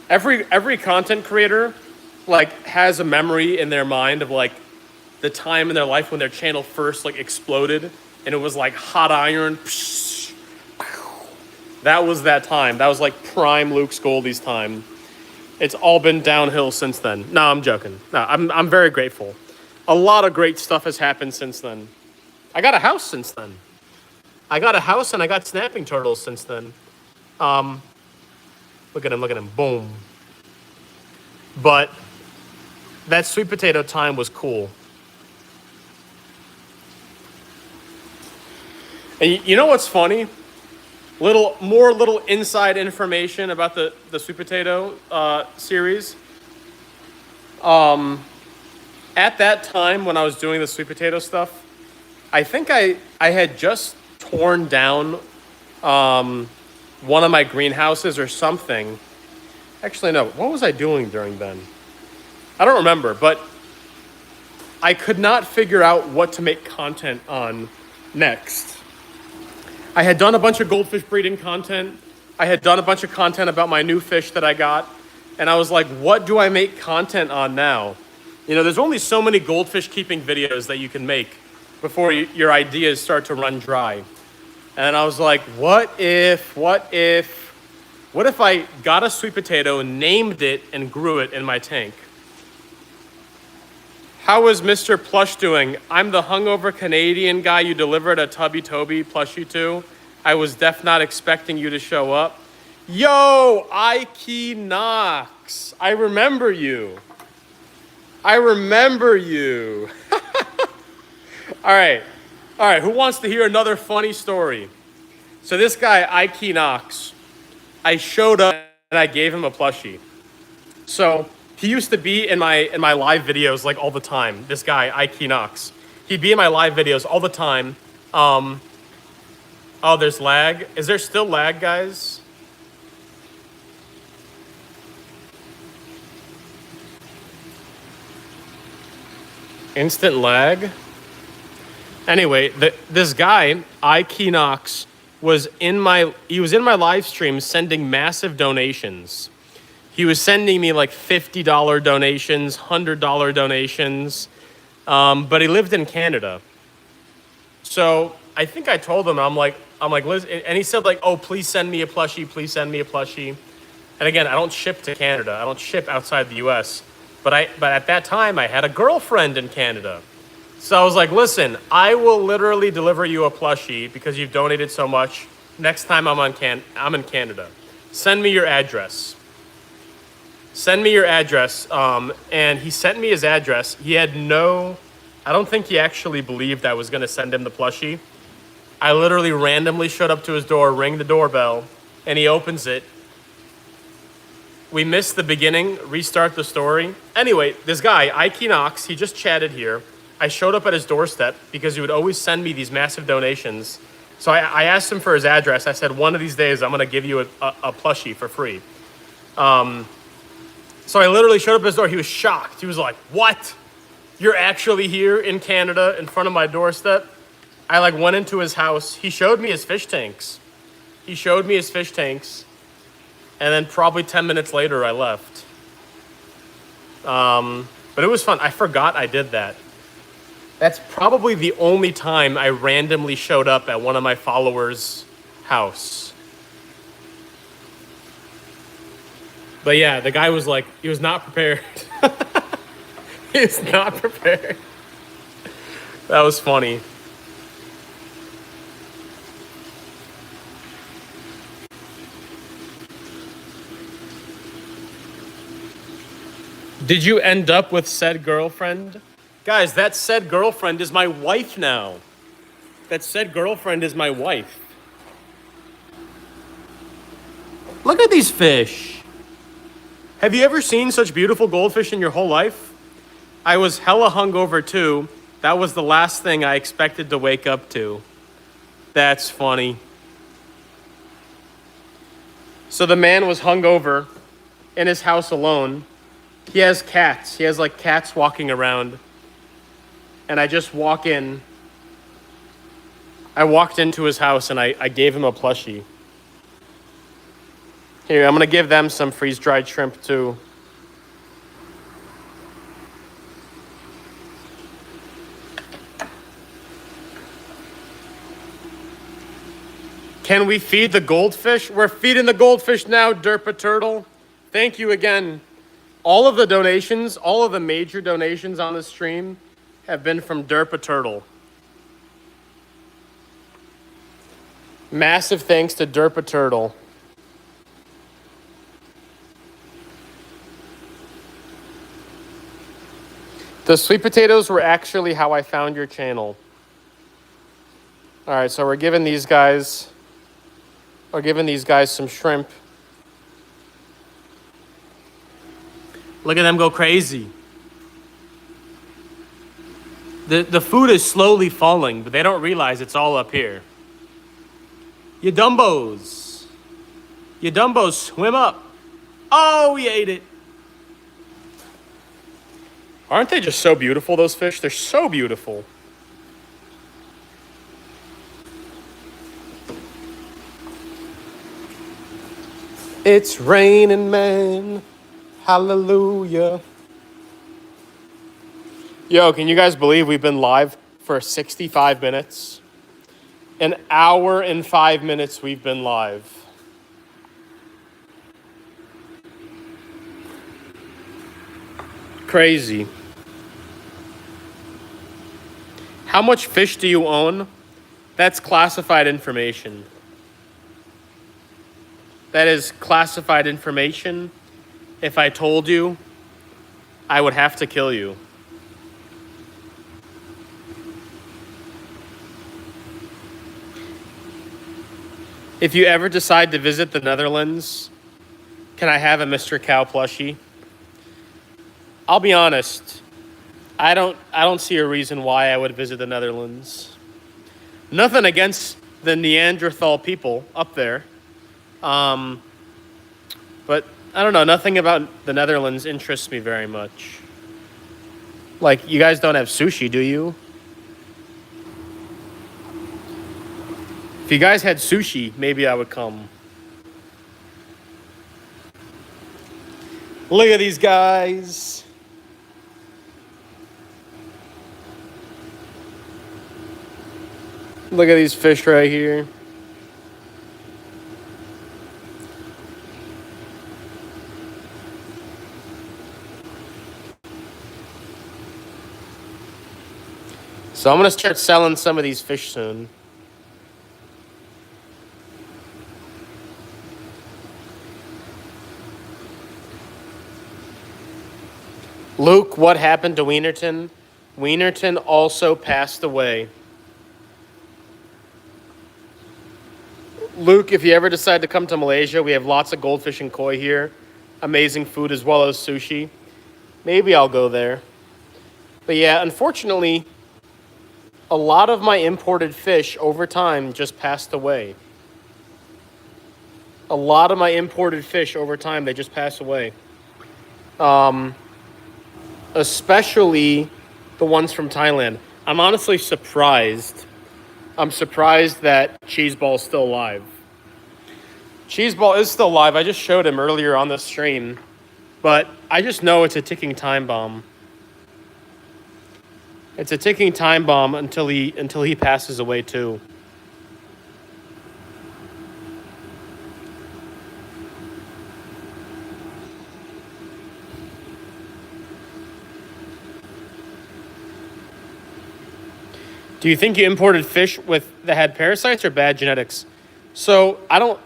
Every content creator like has a memory in their mind of like the time in their life when their channel first like exploded and it was like hot iron. That was that time. That was like prime Luke Scoldy's time. It's all been downhill since then. No, I'm joking. No, I'm very grateful. A lot of great stuff has happened since then. I got a house since then. I got a house and I got snapping turtles since then. Look at him, boom. But that sweet potato time was cool. And you know what's funny? Little inside information about the sweet potato series. At that time when I was doing the sweet potato stuff, I think I had just torn down one of my greenhouses or something. Actually, no. What was I doing during then? I don't remember, but I could not figure out what to make content on next. I had done a bunch of goldfish breeding content. I had done a bunch of content about my new fish that I got. And I was like, what do I make content on now? You know, there's only so many goldfish keeping videos that you can make before your ideas start to run dry. And I was like, what if I got a sweet potato, named it, and grew it in my tank? How is Mr. Plush doing? I'm the hungover Canadian guy you delivered a Tubby Toby plushie to. I was not expecting you to show up. Yo, Ike Knox. I remember you. I remember you. All right. All right. Who wants to hear another funny story? So this guy, Ike Knox, I showed up and I gave him a plushie. So he used to be in my live videos like all the time. This guy, Ike Knox. He'd be in my live videos all the time. Oh, there's lag. Is there still lag, guys? Instant lag? Anyway, this guy, Ike Knox, was in my live stream sending massive donations. He was sending me like $50 donations, $100 donations, but he lived in Canada. So I think I told him, I'm like, Liz, and he said like, oh, please send me a plushie, please send me a plushie. And again, I don't ship to Canada. I don't ship outside the U.S. But at that time, I had a girlfriend in Canada. So I was like, listen, I will literally deliver you a plushie because you've donated so much. Next time I'm in Canada. Send me your address. Send me your address. And he sent me his address. I don't think he actually believed I was going to send him the plushie. I literally randomly showed up to his door, rang the doorbell, and he opens it. We missed the beginning, restart the story. Anyway, this guy, Ike Knox, he just chatted here. I showed up at his doorstep because he would always send me these massive donations. So I asked him for his address. I said, one of these days, I'm going to give you a plushie for free. So I literally showed up at his door. He was shocked. He was like, what? You're actually here in Canada in front of my doorstep? I like went into his house. He showed me his fish tanks. And then probably 10 minutes later, I left. But it was fun. I forgot I did that. That's probably the only time I randomly showed up at one of my followers' house. But yeah, the guy was like, he was not prepared. He was not prepared. That was funny. Did you end up with said girlfriend? Guys, that said girlfriend is my wife now. That said girlfriend is my wife. Look at these fish. Have you ever seen such beautiful goldfish in your whole life? I was hella hungover too. That was the last thing I expected to wake up to. That's funny. So the man was hungover in his house alone. He has cats. He has like cats walking around. And I just walk in. I walked into his house and I gave him a plushie. Here, I'm going to give them some freeze-dried shrimp too. Can we feed the goldfish? We're feeding the goldfish now, Derpa Turtle. Thank you again. All of the donations, all of the major donations on the stream have been from Derpa Turtle. Massive thanks to Derpa Turtle. The sweet potatoes were actually how I found your channel. All right, so we're giving these guys some shrimp. Look at them go crazy. The food is slowly falling, but they don't realize it's all up here. You Dumbos. You Dumbos, swim up. Oh, we ate it. Aren't they just so beautiful, those fish? They're so beautiful. It's raining, man. Hallelujah. Yo, can you guys believe we've been live for 65 minutes? An hour and 5 minutes we've been live. Crazy. How much fish do you own? That's classified information. That is classified information. If I told you, I would have to kill you. If you ever decide to visit the Netherlands, can I have a Mr. Cow plushie? I'll be honest. I don't see a reason why I would visit the Netherlands. Nothing against the Neanderthal people up there. But I don't know, nothing about the Netherlands interests me very much. Like, you guys don't have sushi, do you? If you guys had sushi, maybe I would come. Look at these guys. Look at these fish right here. So I'm going to start selling some of these fish soon. Luke, what happened to Wienerton? Wienerton also passed away. Luke, if you ever decide to come to Malaysia, we have lots of goldfish and koi here. Amazing food as well as sushi. Maybe I'll go there. But yeah, unfortunately, a lot of my imported fish over time just passed away. A lot of my imported fish over time, they just pass away. Especially the ones from Thailand. I'm honestly surprised. I'm surprised that Cheeseball's still alive. Cheeseball is still alive. I just showed him earlier on the stream. But I just know it's a ticking time bomb. It's a ticking time bomb until he passes away too. Do you think you imported fish that had parasites or bad genetics? So I don't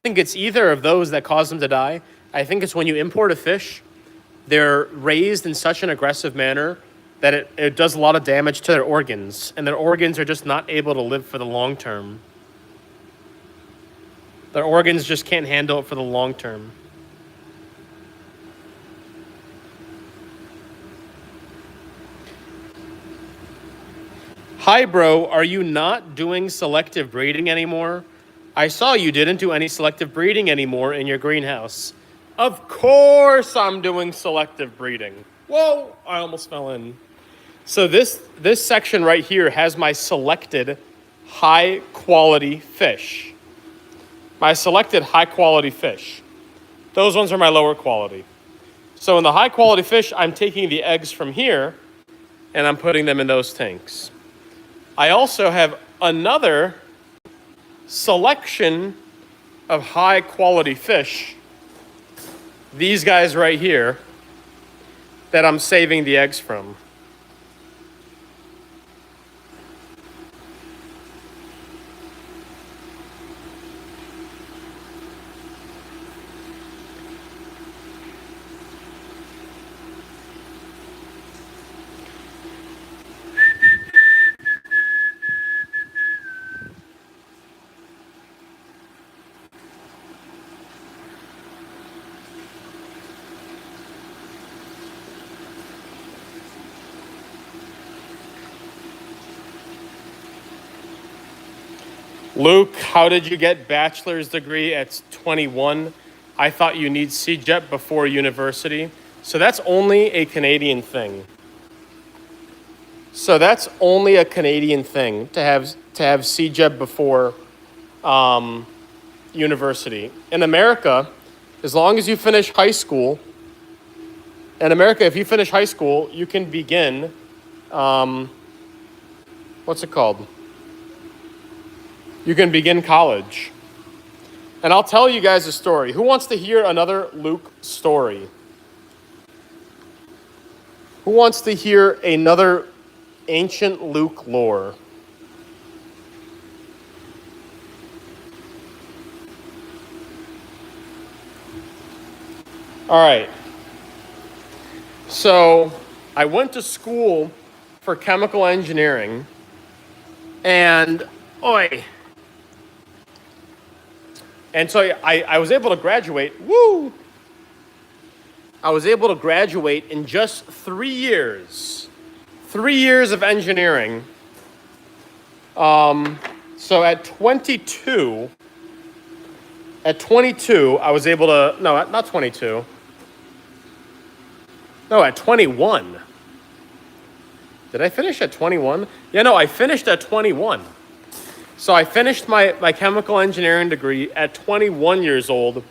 think it's either of those that caused them to die. I think it's when you import a fish, they're raised in such an aggressive manner that it does a lot of damage to their organs, and their organs are just not able to live for the long term. Their organs just can't handle it for the long term. Hi, bro. Are you not doing selective breeding anymore? I saw you didn't do any selective breeding anymore in your greenhouse. Of course I'm doing selective breeding. Whoa, I almost fell in. So this section right here has my selected high quality fish. My selected high quality fish. Those ones are my lower quality. So in the high quality fish, I'm taking the eggs from here and I'm putting them in those tanks. I also have another selection of high quality fish. These guys right here that I'm saving the eggs from. Luke, how did you get bachelor's degree at 21? I thought you need CJEP before university. So that's only a Canadian thing. So that's only a Canadian thing to have CJEP before university. In America, as long as you finish high school, in America, if you finish high school, you can begin, what's it called? You can begin college. And I'll tell you guys a story. Who wants to hear another Luke story? Who wants to hear another ancient Luke lore? All right. So I went to school for chemical engineering, and oi. And so I was able to graduate. Woo! I was able to graduate in just 3 years. 3 years of engineering. So at 22, I was able to, no, not 22. No, at 21. Did I finish at 21? Yeah, no, I finished at 21. So I finished my chemical engineering degree at 21 years old.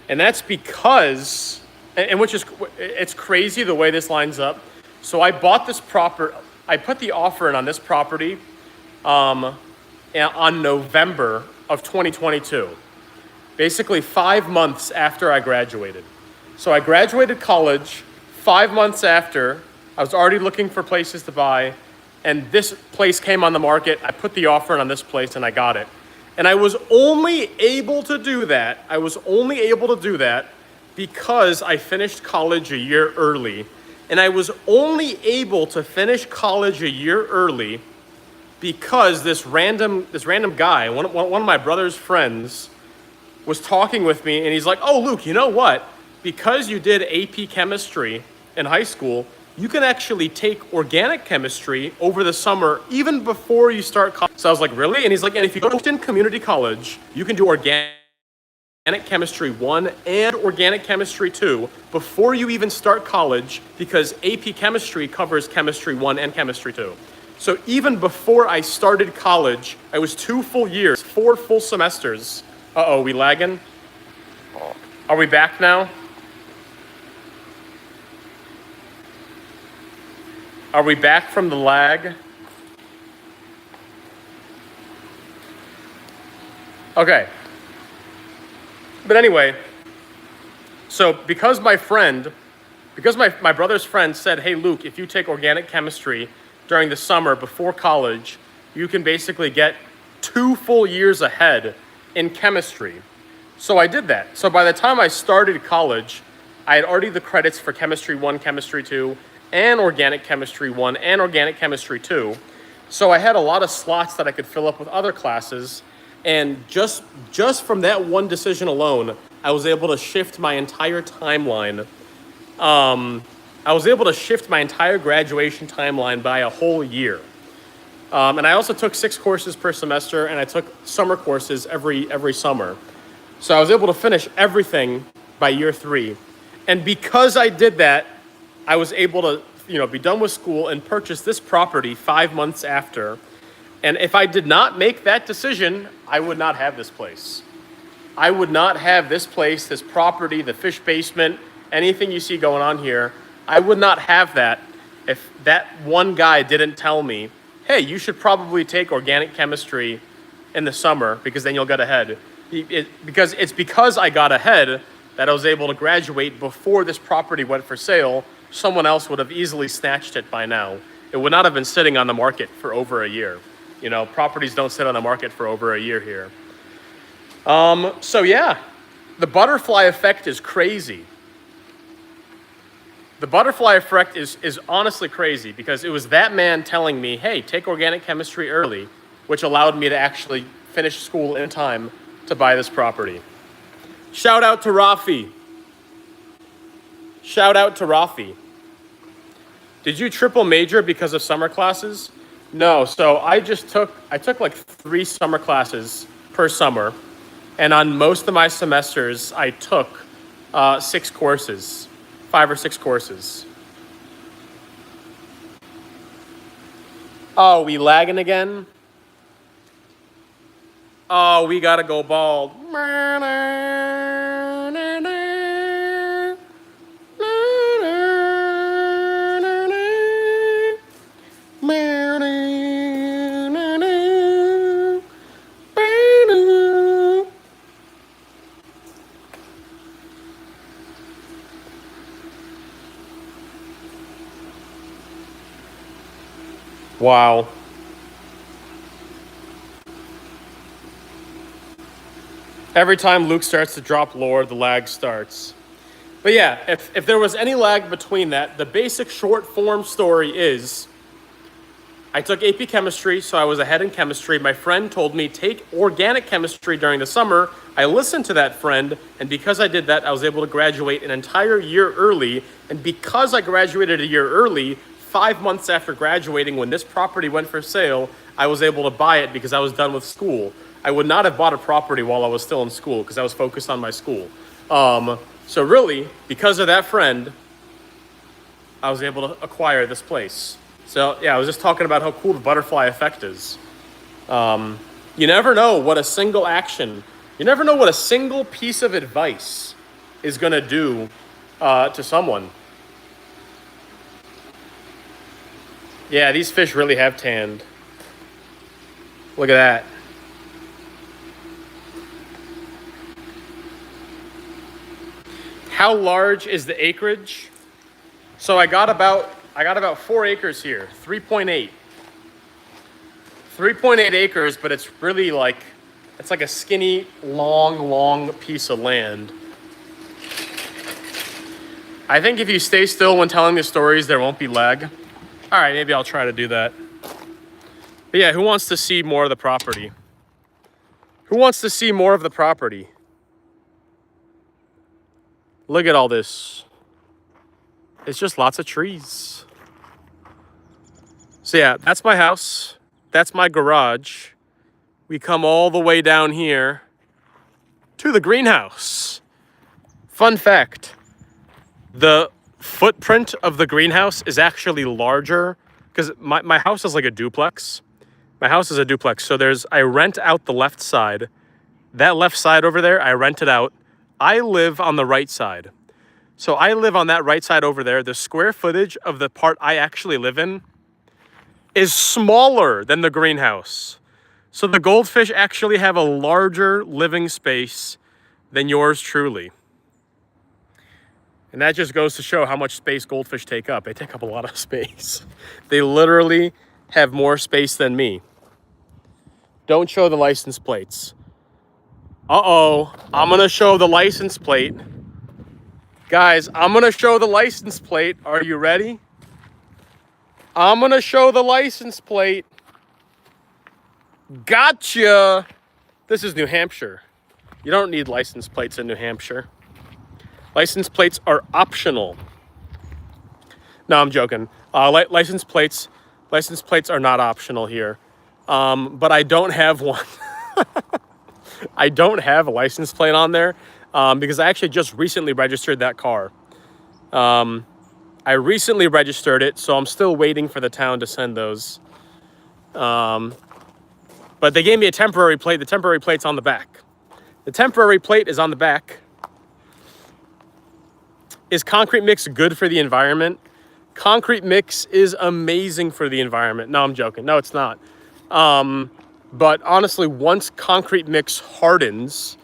And that's because, and which is, it's crazy the way this lines up. So I bought this I put the offer in on this property on November of 2022. Basically 5 months after I graduated. So I graduated college 5 months after. I was already looking for places to buy, and this place came on the market. I put the offer in on this place and I got it. And I was only able to do that. Because I finished college a year early. And I was only able to finish college a year early because this random guy, one of my brother's friends, was talking with me, and he's like, "Oh, Luke, you know what? Because you did AP chemistry in high school, you can actually take organic chemistry over the summer, even before you start college." So I was like, "Really?" And he's like, "And if you go to community college, you can do organic chemistry 1 and organic chemistry 2 before you even start college, because AP chemistry covers chemistry 1 and chemistry 2. So even before I started college, I was 2 full years, 4 full semesters. Uh-oh, we lagging? Are we back now? Are we back from the lag? Okay. But anyway, so because my brother's friend said, "Hey, Luke, if you take organic chemistry during the summer before college, you can basically get 2 full years ahead in chemistry." So I did that. So by the time I started college, I had already the credits for chemistry 1, chemistry 2, and organic chemistry 1 and organic chemistry 2. So I had a lot of slots that I could fill up with other classes. And just from that one decision alone, I was able to shift my entire timeline. I was able to shift my entire graduation timeline by a whole year. And I also took 6 courses per semester, and I took summer courses every summer. So I was able to finish everything by year 3. And because I did that, I was able to, be done with school and purchase this property 5 months after. And if I did not make that decision, I would not have this place. I would not have this place, this property, the fish basement, anything you see going on here. I would not have that if that one guy didn't tell me, "Hey, you should probably take organic chemistry in the summer because then you'll get ahead." Because I got ahead that I was able to graduate before this property went for sale. Someone else would have easily snatched it by now. It would not have been sitting on the market for over a year. Properties don't sit on the market for over a year here. So yeah, the butterfly effect is crazy. The butterfly effect is honestly crazy because it was that man telling me, "Hey, take organic chemistry early," which allowed me to actually finish school in time to buy this property. Shout out to Rafi. Did you triple major because of summer classes? No, so I took like 3 summer classes per summer, and on most of my semesters, I took 6 courses, 5 or 6 courses. Oh, we lagging again? Oh, we gotta go bald. Wow. Every time Luke starts to drop lore, the lag starts. But yeah, if there was any lag between that, the basic short form story is I took AP chemistry, so I was ahead in chemistry. My friend told me take organic chemistry during the summer. I listened to that friend, and because I did that, I was able to graduate an entire year early. And because I graduated a year early, 5 months after graduating, when this property went for sale, I was able to buy it because I was done with school. I would not have bought a property while I was still in school because I was focused on my school. So really, because of that friend, I was able to acquire this place. So yeah, I was just talking about how cool the butterfly effect is. You never know what a single action, you never know what a single piece of advice is gonna do to someone. Yeah, these fish really have tanned. Look at that. How large is the acreage? So I got about 4 acres here, 3.8. 3.8 acres, but it's really like, it's like a skinny, long piece of land. I think if you stay still when telling the stories, there won't be lag. All right, maybe I'll try to do that. But yeah, who wants to see more of the property? Who wants to see more of the property? Look at all this. It's just lots of trees. So yeah, that's my house. That's my garage. We come all the way down here to the greenhouse. Fun fact, the footprint of the greenhouse is actually larger because my house is like a duplex. My house is a duplex, so I rent out the left side. That left side over there, I rent it out. I live on the right side. So I live on that right side over there. The square footage of the part I actually live in is smaller than the greenhouse. So the goldfish actually have a larger living space than yours truly. And that just goes to show how much space goldfish take up. They take up a lot of space. They literally have more space than me. Don't show the license plates. Uh-oh, I'm gonna show the license plate. Guys, I'm gonna show the license plate. Are you ready? I'm gonna show the license plate. Gotcha! This is New Hampshire. You don't need license plates in New Hampshire. License plates are optional. No, I'm joking. License plates are not optional here. But I don't have one. I don't have a license plate on there because I actually just recently registered that car. I recently registered it, so I'm still waiting for the town to send those. But they gave me a temporary plate. The temporary plate's on the back. The temporary plate is on the back. Is concrete mix good for the environment? Concrete mix is amazing for the environment. No, I'm joking. No, it's not. But honestly, once concrete mix hardens,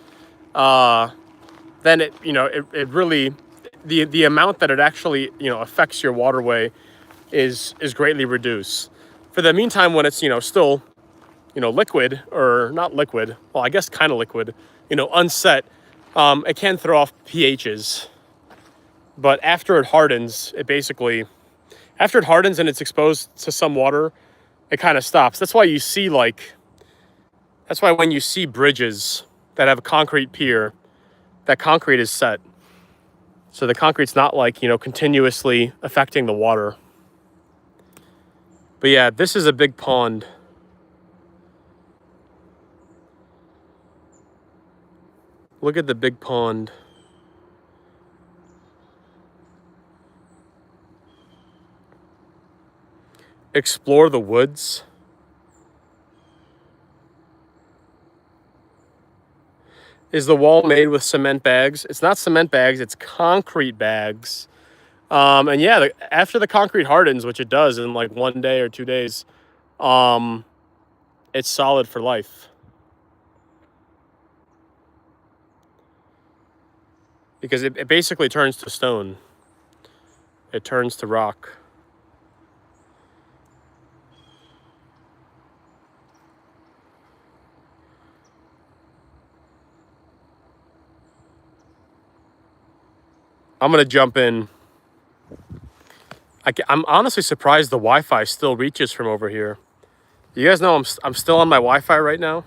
then it really, the amount that it actually, affects your waterway is greatly reduced. For the meantime, when it's, still, liquid or not liquid, well, I guess kind of liquid, unset, it can throw off pHs. But after it hardens, after it hardens and it's exposed to some water, it kind of stops. That's why when you see bridges that have a concrete pier, that concrete is set. So the concrete's not continuously affecting the water. But yeah, this is a big pond. Look at the big pond. Explore the woods. Is the wall made with cement bags? It's not cement bags, it's concrete bags. And yeah, after the concrete hardens, which it does in like 1 day or 2 days, it's solid for life. Because it basically turns to stone. It turns to rock. I'm going to jump in. I'm honestly surprised the Wi-Fi still reaches from over here. You guys know I'm still on my Wi-Fi right now?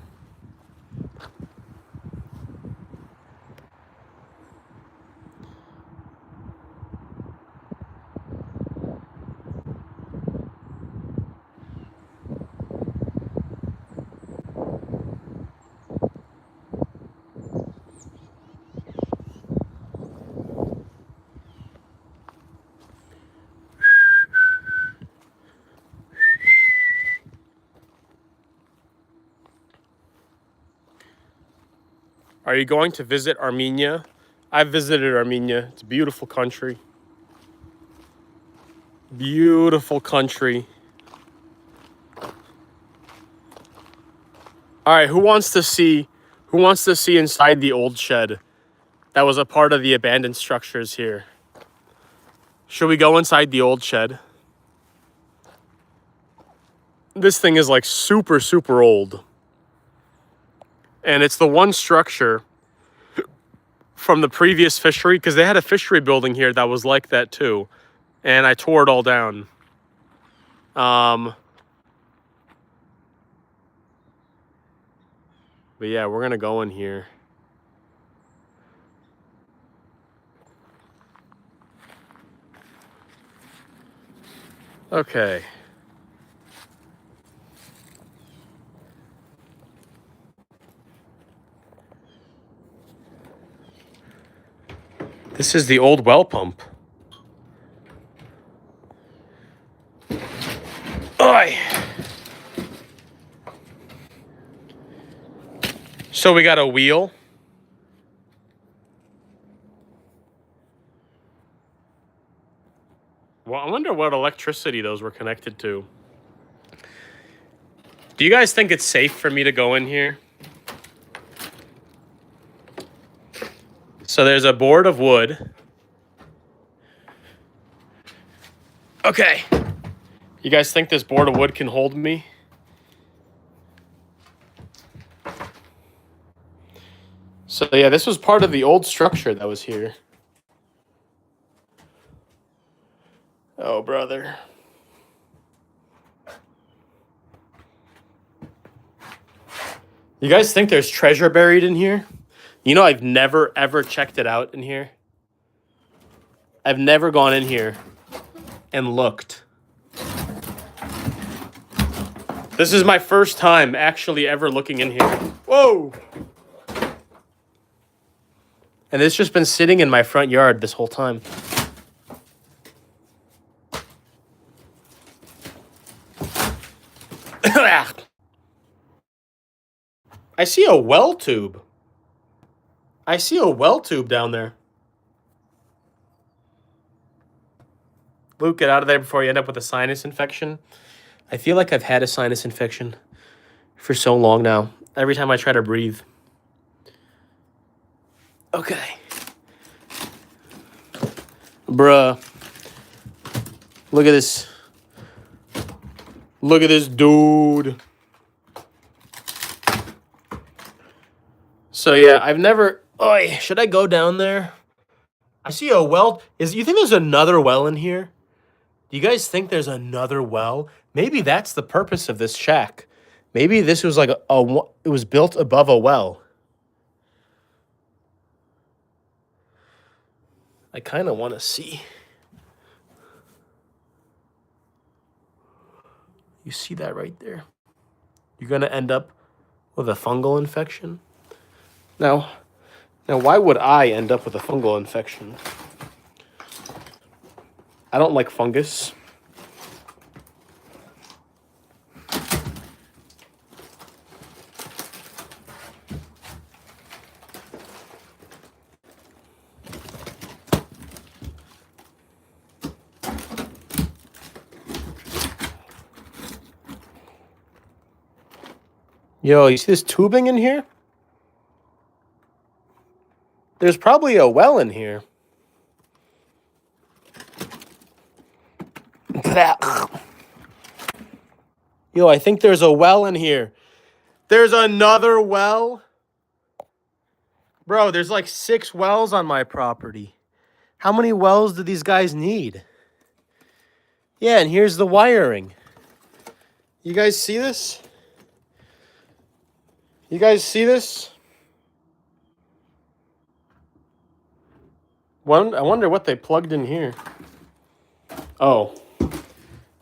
Are you going to visit Armenia? I've visited Armenia. It's a beautiful country. Beautiful country. All right, who wants to see inside the old shed that was a part of the abandoned structures here? Should we go inside the old shed? This thing is like super, super old. And it's the one structure from the previous fishery, because they had a fishery building here that was like that too. And I tore it all down. But yeah, we're gonna go in here. Okay. This is the old well pump. Oi! So we got a wheel. Well, I wonder what electricity those were connected to. Do you guys think it's safe for me to go in here? So there's a board of wood. Okay. You guys think this board of wood can hold me? So yeah, this was part of the old structure that was here. Oh, brother. You guys think there's treasure buried in here? You know, I've never, ever checked it out in here. I've never gone in here and looked. This is my first time actually ever looking in here. Whoa! And it's just been sitting in my front yard this whole time. I see a well tube. I see a well tube down there. Luke, get out of there before you end up with a sinus infection. I feel like I've had a sinus infection for so long now. Every time I try to breathe. Okay. Bruh. Look at this. Look at this dude. So yeah, I've never... Oi, should I go down there? I see a well. You think there's another well in here? Do you guys think there's another well? Maybe that's the purpose of this shack. Maybe this was like it was built above a well. I kind of want to see. You see that right there? You're going to end up with a fungal infection. Now, why would I end up with a fungal infection? I don't like fungus. Yo, you see this tubing in here? There's probably a well in here. Yo, I think there's a well in here. There's another well? Bro, there's like 6 wells on my property. How many wells do these guys need? Yeah, and here's the wiring. You guys see this? You guys see this? I wonder what they plugged in here. Oh.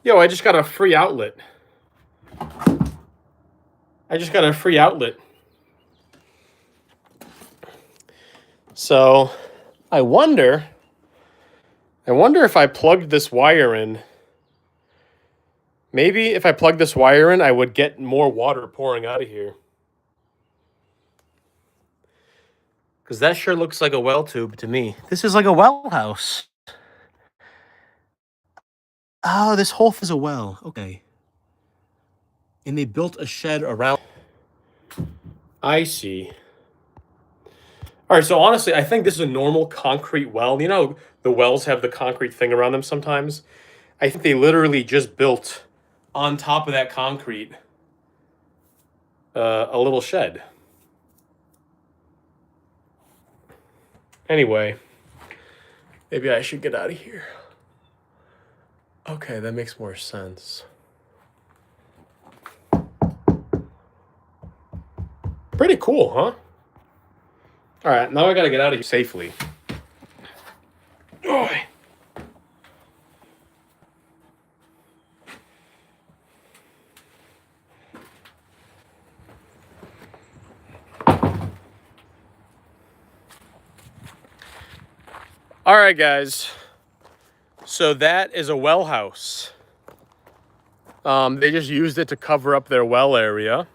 Yo, I just got a free outlet. So, I wonder if I plugged this wire in. Maybe if I plugged this wire in, I would get more water pouring out of here. Because that sure looks like a well tube to me. This is like a well house. Oh, this whole thing is a well. Okay. And they built a shed around. I see. All right, so honestly, I think this is a normal concrete well. You know, the wells have the concrete thing around them sometimes. I think they literally just built on top of that concrete a little shed. Anyway, maybe I should get out of here. Okay, that makes more sense. Pretty cool, huh? All right, now I gotta get out of here safely. Oh. All right, guys. So that is a well house. They just used it to cover up their well area.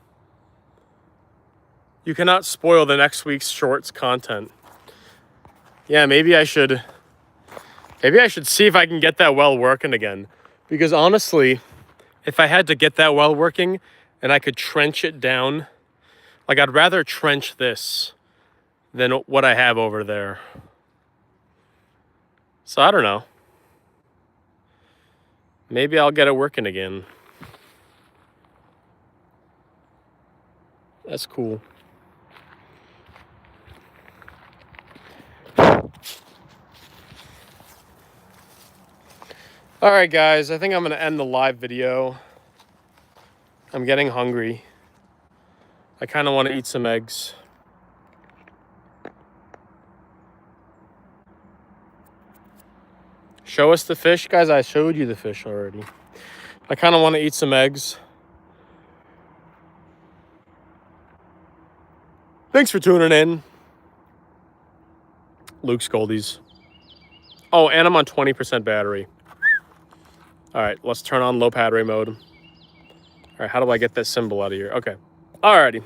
You cannot spoil the next week's shorts content. Yeah, maybe I should see if I can get that well working again. Because honestly, if I had to get that well working and I could trench it down, like I'd rather trench this than what I have over there. So I don't know. Maybe I'll get it working again. That's cool. All right, guys, I think I'm going to end the live video. I'm getting hungry. I kind of want to eat some eggs. Show us the fish. Guys, I showed you the fish already. I kind of want to eat some eggs. Thanks for tuning in. Luke's Goldies. Oh, and I'm on 20% battery. All right, let's turn on low battery mode. All right, how do I get that symbol out of here? Okay. All righty.